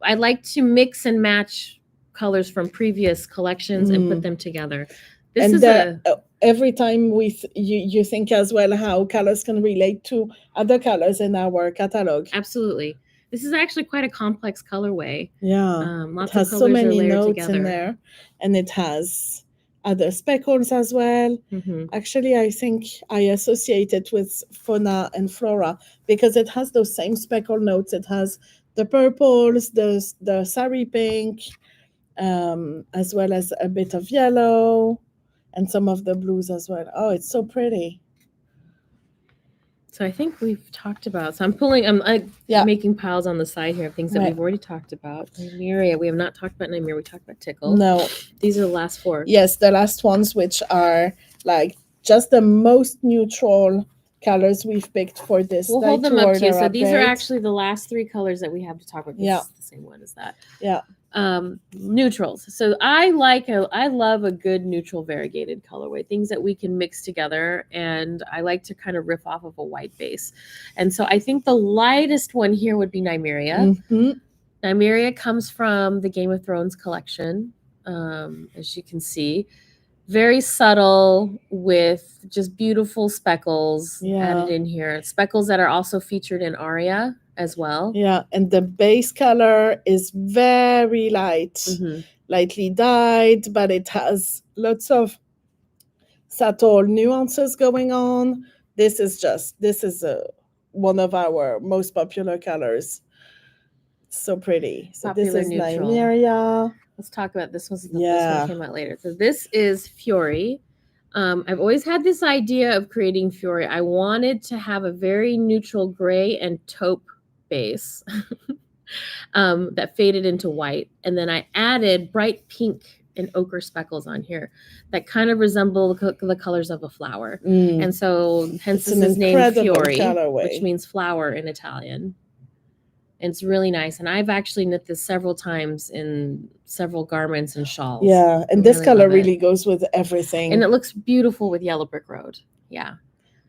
I like to mix and match colors from previous collections and put them together. This And is every time you think as well how colors can relate to other colors in our catalog. Absolutely. This is actually quite a complex colorway. Yeah. Lots it has of colors so many are layered notes together. in there. And it has other speckles as well. Mhm. Actually, I think I associate it with fauna and flora because it has those same speckle notes. It has the purples, the sari pink, as well as a bit of yellow and some of the blues as well. Oh, it's so pretty. So I think we've talked about. So I'm making piles on the side here of things that Right. we've already talked about. Nymeria, we have not talked about Nymeria. We talked about Tickle. No. These are the last four. Yes, the last ones, which are like just the most neutral colors we've picked for this. We'll hold them up to you. So these are actually the last three colors that we have to talk about. Yeah. It's the same one as that. Yeah. Neutrals. So I love a good neutral variegated colorway, things that we can mix together, and I like to kind of riff off of a white base. And so I think the lightest one here would be Nymeria. Mm-hmm. Nymeria comes from the Game of Thrones collection, as you can see. Very subtle with just beautiful speckles added in here. Speckles that are also featured in Aria as well. Yeah, and the base color is very light, lightly dyed, but it has lots of subtle nuances going on. This is one of our most popular colors. So pretty. So Popular this is neutral. Nymeria. Let's talk about this one. This one came out later. So this is Fiori. I've always had this idea of creating Fiori. I wanted to have a very neutral gray and taupe base that faded into white. And then I added bright pink and ochre speckles on here that kind of resemble the colors of a flower. And so hence this is named Fiori, which means flower in Italian. And it's really nice. And I've actually knit this several times in several garments and shawls. Yeah, and this color really goes with everything. And it looks beautiful with Yellow Brick Road. Yeah.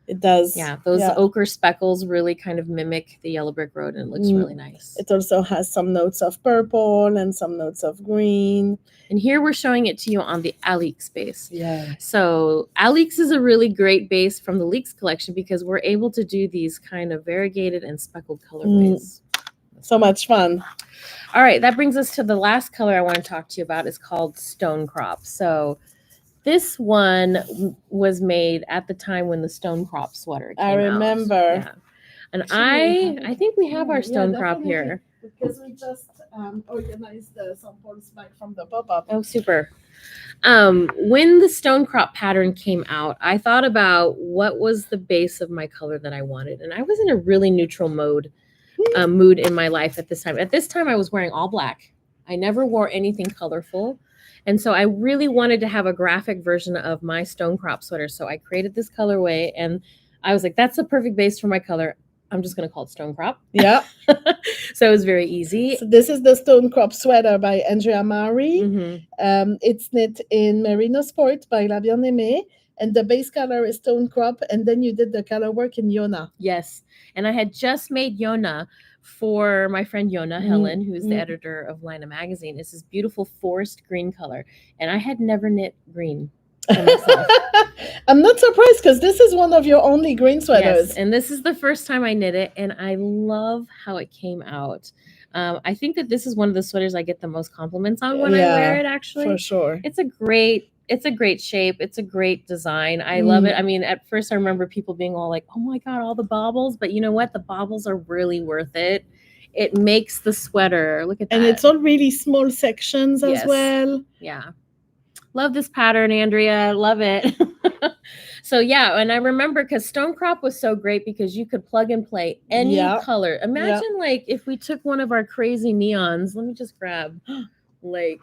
It does. Yeah, those ochre speckles really kind of mimic the Yellow Brick Road, and it looks really nice. It also has some notes of purple and some notes of green. And here we're showing it to you on the Alix base. Yeah. So Alix is a really great base from the Leeks collection because we're able to do these kind of variegated and speckled colorways. So much fun. All right, that brings us to the last color I want to talk to you about. It's called Stone Crop. So this one was made at the time when the Stone Crop sweater came out. I remember. Yeah. And I think we have our Stone Crop here. Because we just organized the samples back from the pop-up. Oh, super. When the Stone Crop pattern came out, I thought about what was the base of my color that I wanted. And I was in a really neutral mood in my life at this time. At this time, I was wearing all black. I never wore anything colorful. And so I really wanted to have a graphic version of my Stone Crop sweater. So I created this colorway and I was like, that's the perfect base for my color. I'm just going to call it Stone Crop. Yeah. So it was very easy. So this is the Stone Crop sweater by Andrea Mari. It's knit in Merino Sport by La Bien Aimée. And the base color is Stone Crop. And then you did the color work in Yona. Yes. And I had just made Yona for my friend Yona Helen, who's the editor of Lina magazine. It's this beautiful forest green color. And I had never knit green. and myself. I'm not surprised because this is one of your only green sweaters. Yes, and this is the first time I knit it, and I love how it came out. I think that this is one of the sweaters I get the most compliments on when I wear it. Actually, for sure. it's a great shape. It's a great design. I love it. I mean, at first I remember people being all like, "Oh my god, all the baubles!" But you know what? The baubles are really worth it. It makes the sweater. Look at that. And it's all really small sections as well. Yeah. Love this pattern, Andrea. Love it. So yeah, and I remember because Stone Crop was so great because you could plug and play any color. Imagine like if we took one of our crazy neons. Let me just grab like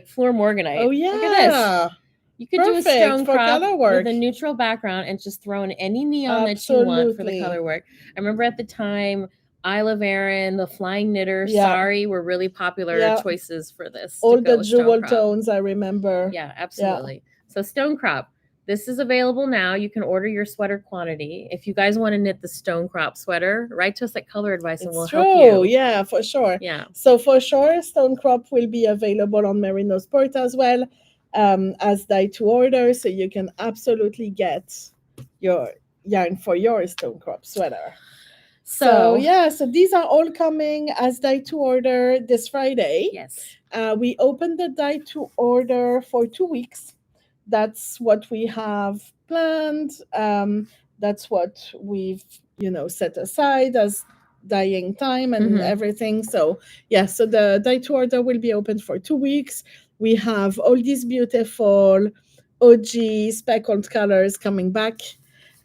Fleur Morganite. Oh yeah. Look at this. You could do a Stone Crop with a neutral background and just throw in any neon that you want for the color work. I remember at the time Isle of Arran, the Flying Knitter, Sari were really popular choices for this. All the jewel tones, I remember. Yeah, absolutely. So Stone Crop, this is available now. You can order your sweater quantity. If you guys want to knit the Stone Crop sweater, write to us at Color Advice and we'll help you. Yeah, for sure. Yeah. So for sure, Stone Crop will be available on Merino Sport as well as dye to order. So you can absolutely get your yarn for your Stone Crop sweater. So these are all coming as dye to order this Friday. Yes. We opened the dye to order for 2 weeks. That's what we have planned. That's what we've, set aside as dyeing time and everything. So so the dye to order will be open for 2 weeks. We have all these beautiful OG speckled colors coming back.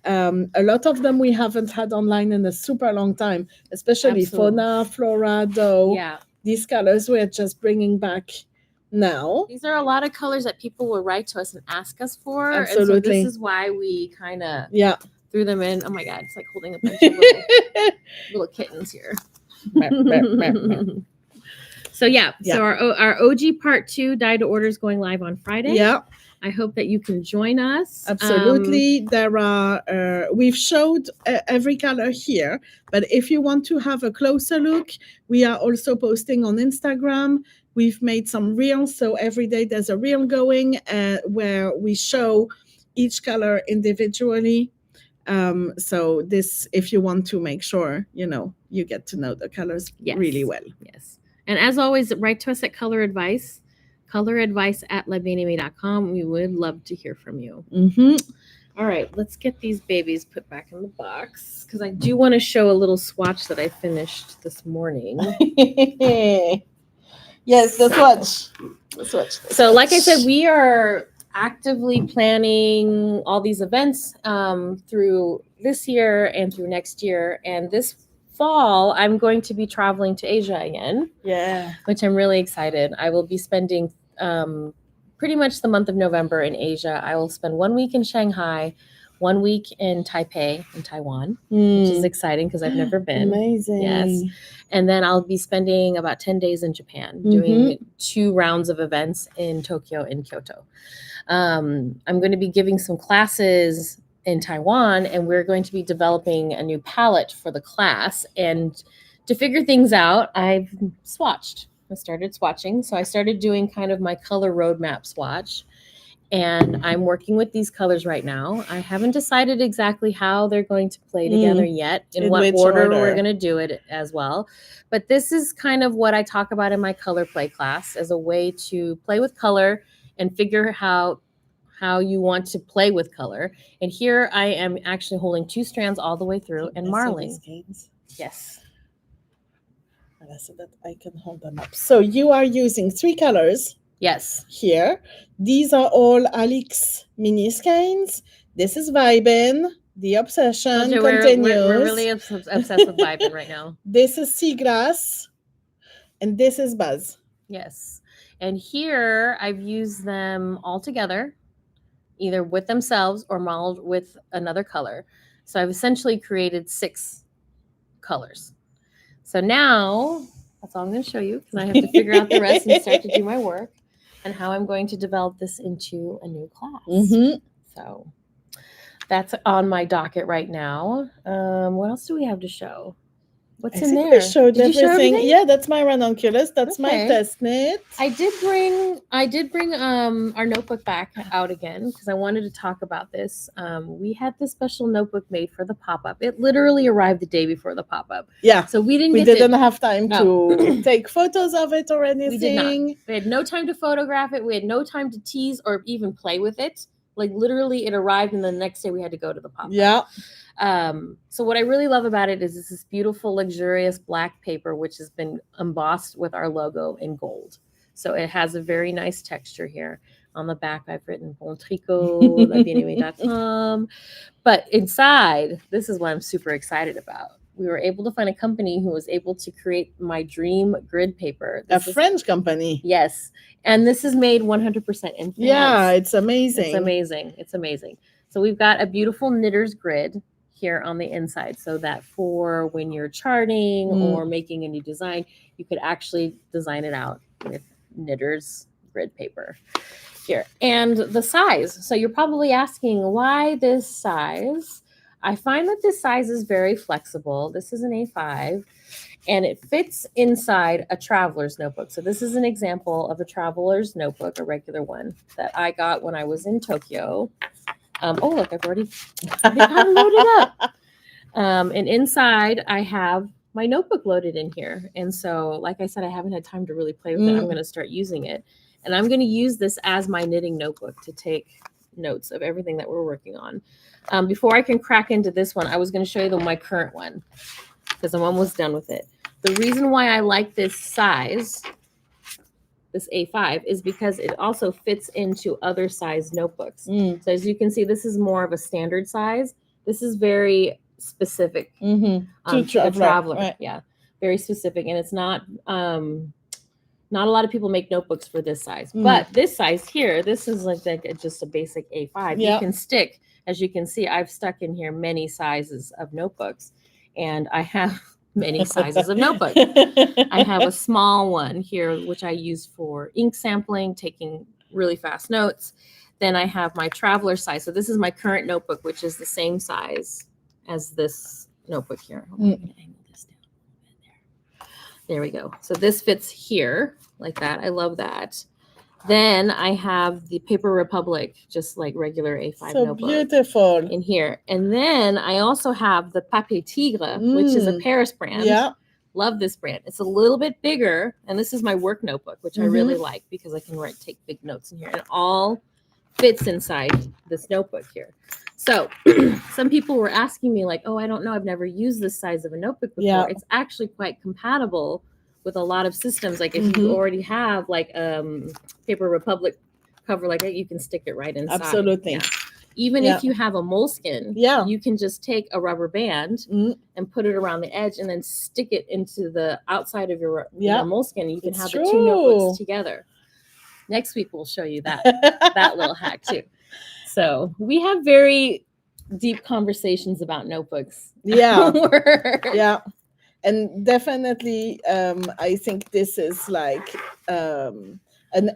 A lot of them we haven't had online in a super long time, especially Fauna, Flora, Doe. Yeah. These colors we're just bringing back now. These are a lot of colors that people will write to us and ask us for. Absolutely. And so this is why we kind of threw them in. Oh my God, it's like holding a bunch of little kittens here. So our OG part 2 dye to order is going live on Friday. Yeah. I hope that you can join us. Absolutely. There are, we've showed every color here, but if you want to have a closer look, we are also posting on Instagram. We've made some reels. So every day there's a reel going where we show each color individually. So this, if you want to make sure, you get to know the colors really well. Yes. And as always, write to us at Color Advice. coloradvice@bienAimée.com. We would love to hear from you. All right, let's get these babies put back in the box because I do want to show a little swatch that I finished this morning. Yes, the swatch. So like I said, we are actively planning all these events through this year and through next year. And this fall, I'm going to be traveling to Asia again. Yeah. Which I'm really excited. I will be spending pretty much the month of November in Asia. I will spend 1 week in Shanghai, 1 week in Taipei in Taiwan, which is exciting because I've never been. Amazing. Yes. And then I'll be spending about 10 days in Japan doing 2 rounds of events in Tokyo and Kyoto. I'm going to be giving some classes in Taiwan, and we're going to be developing a new palette for the class. And to figure things out, I've swatched. I started swatching. So I started doing kind of my color roadmap swatch. And I'm working with these colors right now. I haven't decided exactly how they're going to play together yet, in what order we're going to do it as well. But this is kind of what I talk about in my color play class as a way to play with color and figure how you want to play with color. And here I am actually holding 2 strands all the way through and marling. Yes. So that I can hold them up. So you are using 3 colors. Yes. Here. These are all Alix mini skeins. This is Vibin. The obsession continues. We're really obsessed with Vibin right now. This is Seagrass. And this is Buzz. Yes. And here I've used them all together, either with themselves or modeled with another color. So I've essentially created 6 colors. So now that's all I'm going to show you because I have to figure out the rest and start to do my work and how I'm going to develop this into a new class. So that's on my docket right now. What else do we have to show? What's I in think there? we showed Did you show everything. everything? Yeah, that's my ranunculus. That's my Okay. test knit. I did bring our notebook back out again because I wanted to talk about this. We had this special notebook made for the pop-up. It literally arrived the day before the pop-up. Yeah. So we didn't have time to take photos of it or anything. We did not. We had no time to photograph it. We had no time to tease or even play with it. Like literally it arrived and the next day we had to go to the pop-up. Yeah. So what I really love about it is this beautiful, luxurious black paper, which has been embossed with our logo in gold. So it has a very nice texture here. On the back, I've written Bon Tricot, BienAimée.com. But inside, this is what I'm super excited about. We were able to find a company who was able to create my dream grid paper. A French company. Yes. And this is made 100% in France. Yeah, it's amazing. It's amazing. It's amazing. So we've got a beautiful knitter's grid here on the inside so that for when you're charting or making a new design, you could actually design it out with knitter's grid paper here. And the size. So you're probably asking why this size. I find that this size is very flexible. This is an A5 and it fits inside a traveler's notebook. So this is an example of a traveler's notebook, a regular one that I got when I was in Tokyo. Oh, look, I've already got it loaded up. And inside, I have my notebook loaded in here. And so, like I said, I haven't had time to really play with it. I'm going to start using it. And I'm going to use this as my knitting notebook to take notes of everything that we're working on. Before I can crack into this one, I was going to show you my current one because I'm almost done with it. The reason why I like this size, this A5, is because it also fits into other size notebooks. So as you can see, this is more of a standard size. This is very specific to the traveler. Right. Yeah, very specific. And it's not a lot of people make notebooks for this size. But this size here, this is like just a basic A5. You can stick, as you can see, I've stuck in here many sizes of notebooks. And I have many sizes of notebook. I have a small one here, which I use for ink sampling, taking really fast notes. Then I have my traveler size. So this is my current notebook, which is the same size as this notebook here. I'm going to angle this down a little bit there. There we go. So this fits here like that. I love that. Then I have the Paper Republic, just like regular A5 notebook. So beautiful. In here. And then I also have the Papier Tigre, which is a Paris brand. Yeah. Love this brand. It's a little bit bigger. And this is my work notebook, which I really like because I can take big notes in here. And it all fits inside this notebook here. So some people were asking me like, oh, I don't know. I've never used this size of a notebook before. Yeah. It's actually quite compatible with a lot of systems. Like if you already have like Paper Republic cover like that, you can stick it right inside. Absolutely. Yeah. Even if you have a moleskin, you can just take a rubber band and put it around the edge and then stick it into the outside of your moleskin. You can have the two notebooks together. Next week, we'll show you that little hack too. So we have very deep conversations about notebooks. Yeah. Yeah. And definitely, I think this is like an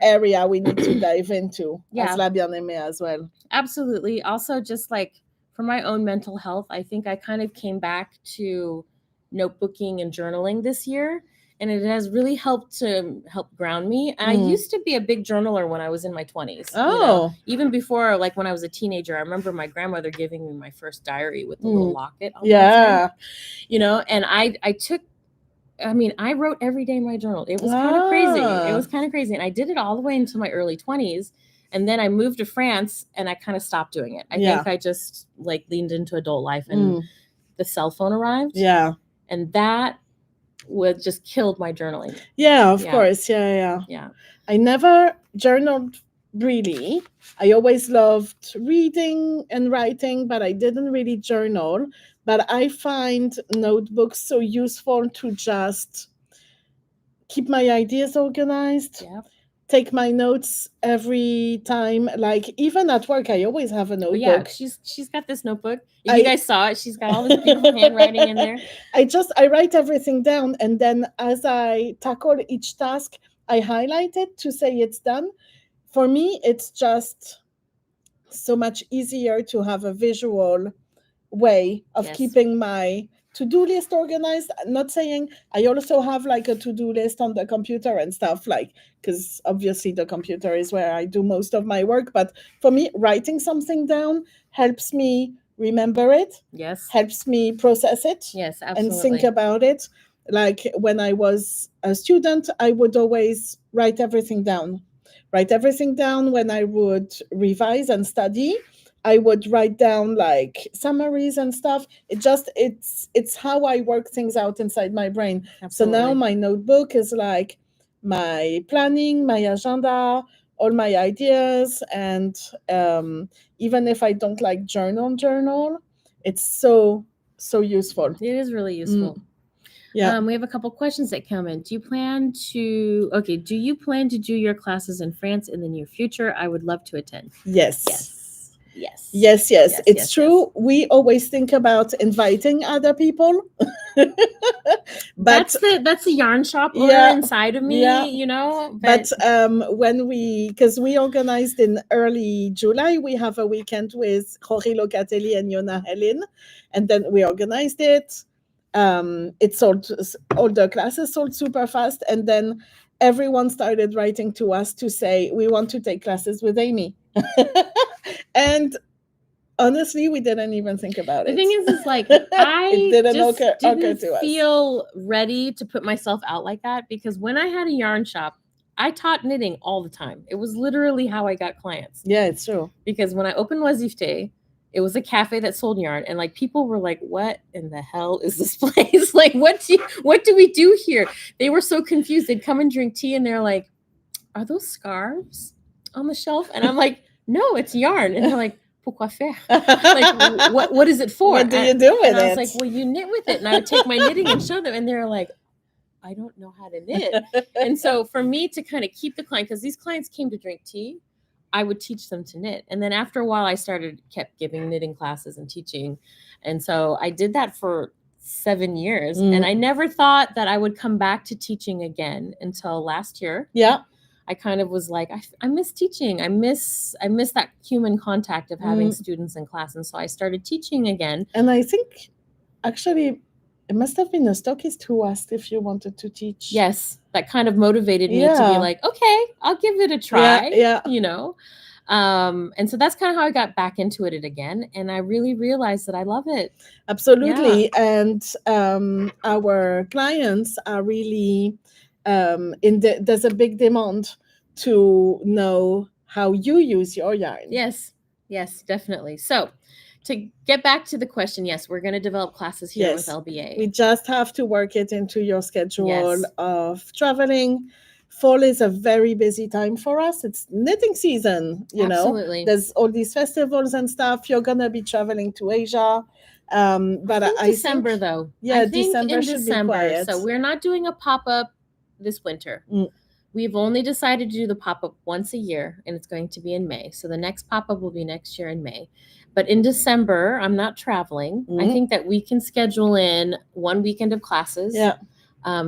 area we need to dive into as La Bien Aimée as well. Absolutely. Also, just like for my own mental health, I think I kind of came back to notebooking and journaling this year. And it has really helped ground me. And I used to be a big journaler when I was in my 20s. Oh. You know, even before, like when I was a teenager, I remember my grandmother giving me my first diary with the little locket on the inside. You know, and I wrote every day in my journal. It was kind of crazy. It was kind of crazy. And I did it all the way into my early 20s. And then I moved to France and I kind of stopped doing it. I think I just like leaned into adult life and the cell phone arrived. Yeah. And that just killed my journaling. Yeah, of course. Yeah. I never journaled really. I always loved reading and writing, but I didn't really journal. But I find notebooks so useful to just keep my ideas organized. Yeah. Take my notes every time. Like even at work, I always have a notebook. Yeah, she's got this notebook. If you guys saw it, she's got all this beautiful handwriting in there. I write everything down, and then as I tackle each task, I highlight it to say it's done. For me, it's just so much easier to have a visual way of keeping my to-do list organized. I'm not saying I also have like a to-do list on the computer and stuff, like, because obviously the computer is where I do most of my work. But for me, writing something down helps me remember it, Yes. helps me process it, Yes, and absolutely. think about it. Like when I was a student, I would always write everything down. When I would revise and study, I would write down like summaries and stuff. It's how I work things out inside my brain. Absolutely. So now my notebook is like my planning, my agenda, all my ideas, and even if I don't like journal, it's so useful. It is really useful. Yeah. We have a couple questions that come in. Do you plan to do your classes in France in the near future? I would love to attend. Yes. Yes. It's true. We always think about inviting other people. But That's the yarn shop owner Yeah, inside of me, yeah. you know. But because we organized in early July, we have a weekend with Joji, Locatelli, and Yona Helen, and then we organized it. It sold, all the classes sold super fast, and then everyone started writing to us to say we want to take classes with Aimée. And honestly, we didn't even think about it. The thing is like I It didn't just occur didn't to us. feel ready to put myself out like that, because when I had a yarn shop, I taught knitting all the time. It was literally how I got clients. Yeah, it's true. Because when I opened Oisifte, it was a cafe that sold yarn, and like people were like, "What in the hell is this place? Like, what do we do here?" They were so confused. They'd come and drink tea, and they're like, "Are those scarves on the shelf?" And I'm like, "No, it's yarn." And they're like, "Pourquoi faire? Like, what is it for?" What do you do with and I was it? like, "Well, you knit with it." And I would take my knitting and show them, and they're like, "I don't know how to knit." And so for me to kind of keep the client, because these clients came to drink tea, I would teach them to knit. And then after a while, I kept giving knitting classes and teaching. And so I did that for 7 years. And I never thought that I would come back to teaching again until last year. Yeah. I kind of was like, I miss teaching. I miss that human contact of having students in class. And so I started teaching again. And I think actually it must have been a stockist who asked if you wanted to teach. Yes, that kind of motivated me to be like, okay, I'll give it a try. Yeah. You know. And so that's kind of how I got back into it again. And I really realized that I love it. Absolutely. Yeah. And our clients are really there's a big demand to know how you use your yarn. Yes, definitely. So to get back to the question, yes, we're going to develop classes here with LBA. We just have to work it into your schedule of traveling. Fall is a very busy time for us. It's knitting season, you Absolutely. know. There's all these festivals and stuff. You're going to be traveling to Asia. But I December, think, though. Yeah, I think December should be quiet. So we're not doing a pop-up this winter. We've only decided to do the pop-up once a year, and it's going to be in May. So the next pop-up will be next year in May. But in December, I'm not traveling. I think that we can schedule in 1 weekend of classes. Yeah.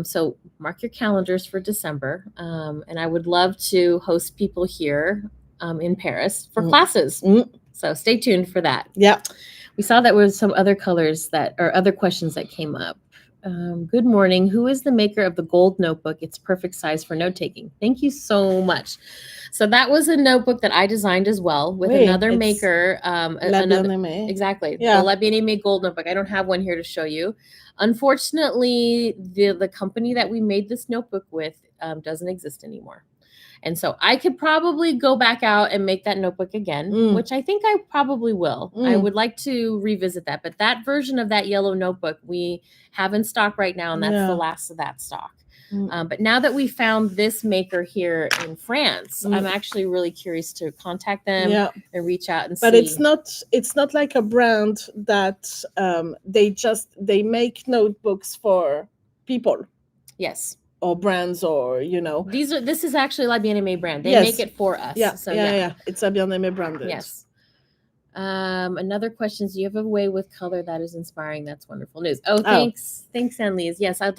So mark your calendars for December. And I would love to host people here in Paris for classes. So stay tuned for that. Yeah. We saw that there was some other other questions that came up. Good morning. Who is the maker of the gold notebook? It's perfect size for note taking. Thank you so much. So that was a notebook that I designed as well with another maker. Exactly. Yeah. The Bien Aimée gold notebook. I don't have one here to show you. Unfortunately, the company that we made this notebook with doesn't exist anymore. And so I could probably go back out and make that notebook again, which I think I probably will. I would like to revisit that. But that version of that yellow notebook we have in stock right now, and that's the last of that stock. But now that we found this maker here in France, I'm actually really curious to contact them and reach out and see. But it's not like a brand that they make notebooks for people. Yes. Or brands, or you know, this is actually La Bien Aimée brand. They make it for us. Yeah, so it's a Bien Aimée branded. Yes. Another question is, do you have a way with color that is inspiring? That's wonderful news. Thanks, Annelise. Yes, I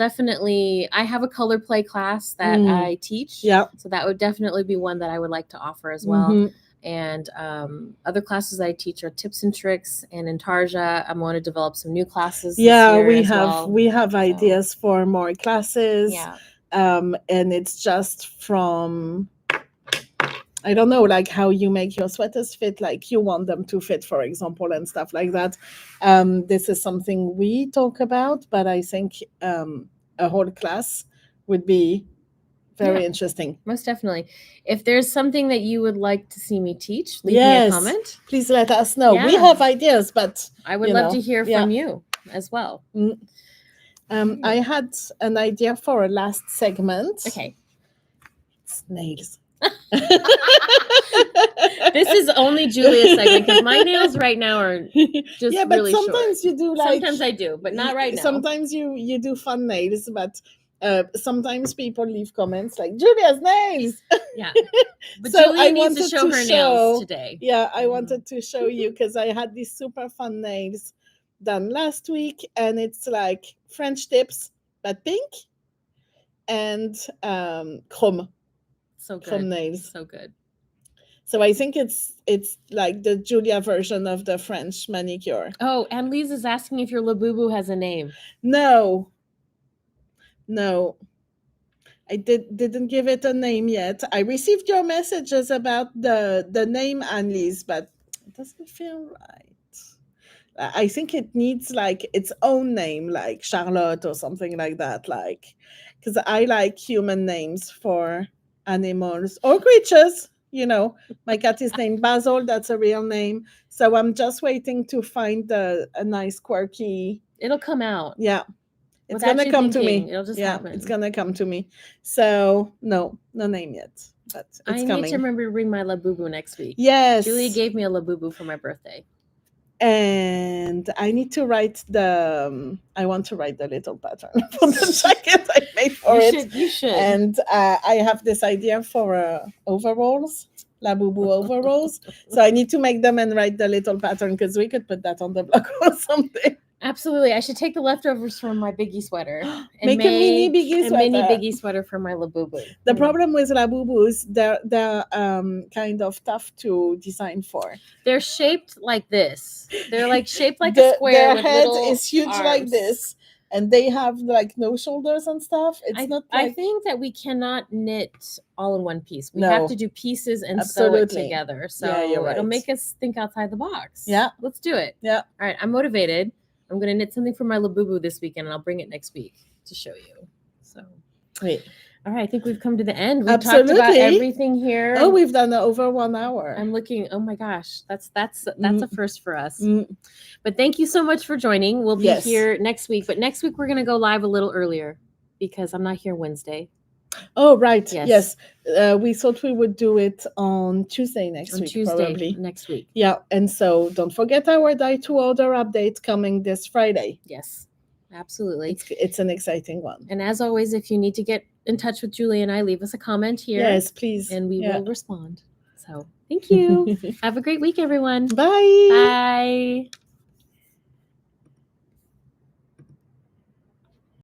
have a color play class that I teach. Yeah. So that would definitely be one that I would like to offer as well. And other classes I teach are tips and tricks. And in Tarja, I'm going to develop some new classes. Yeah, this year we as have well. we have ideas for more classes. Yeah. And it's just from, I don't know, like how you make your sweaters fit, like you want them to fit, for example, and stuff like that. This is something we talk about, but I think a whole class would be very interesting. Most definitely. If there's something that you would like to see me teach, leave me Yes, a comment. please let us know. We Yeah. have ideas, but I would love to hear from you as well. I had an idea for a last segment. Okay. It's nails. This is only Julia's segment because my nails right now are just yeah, but really sometimes short. you do like. Sometimes I do, but not right now. Sometimes you do fun nails, but sometimes people leave comments like Julia's nails. Yeah, but So Julia needs to show her nails today. Yeah, I wanted to show you because I had these super fun nails done last week, and it's like French tips but pink and chrome. So good. Chrome nails. So good. So I think it's like the Julia version of the French manicure. Oh, and Lise is asking if your Labubu has a name. No, I didn't give it a name yet. I received your messages about the name, Annelise, but it doesn't feel right. I think it needs like its own name, like Charlotte or something like that. Like, because I like human names for animals or creatures. You know, my cat is named Basil. That's a real name. So I'm just waiting to find a nice, quirky. It'll come out. Yeah. It's going to come to me. It'll just happen. It's going to come to me. So no name yet, but it's coming. I need to remember to bring my Labubu next week. Yes. Julia gave me a Labubu for my birthday. And I need to write I want to write the little pattern for the jacket I made for it. You should. And I have this idea for overalls, Labubu overalls. So I need to make them and write the little pattern because we could put that on the blog or something. Absolutely. I should take the leftovers from my biggie sweater and make a mini biggie sweater for my Labubu. The problem with Labubus, they're kind of tough to design for. They're shaped like this. They're like shaped like a square. Their with head little is huge arms. like this, and they have like no shoulders and stuff. I think that we cannot knit all in one piece. We have to do pieces and sew it together. So you're right. It'll make us think outside the box. Yeah. Let's do it. Yeah. All right. I'm motivated. I'm going to knit something for my Labubu this weekend, and I'll bring it next week to show you. So, great. All right. I think we've come to the end. We've talked about everything here. Oh, we've done over 1 hour. I'm looking. Oh my gosh, that's a first for us. But thank you so much for joining. We'll be here next week. But next week we're going to go live a little earlier because I'm not here Wednesday. Oh, right. Yes. We thought we would do it on Tuesday next week. Probably. Next week. Yeah. And so don't forget our Die to Order update coming this Friday. Yes, absolutely. It's an exciting one. And as always, if you need to get in touch with Julie and I, leave us a comment here. Yes, please. And we will respond. So thank you. Have a great week, everyone. Bye. Bye.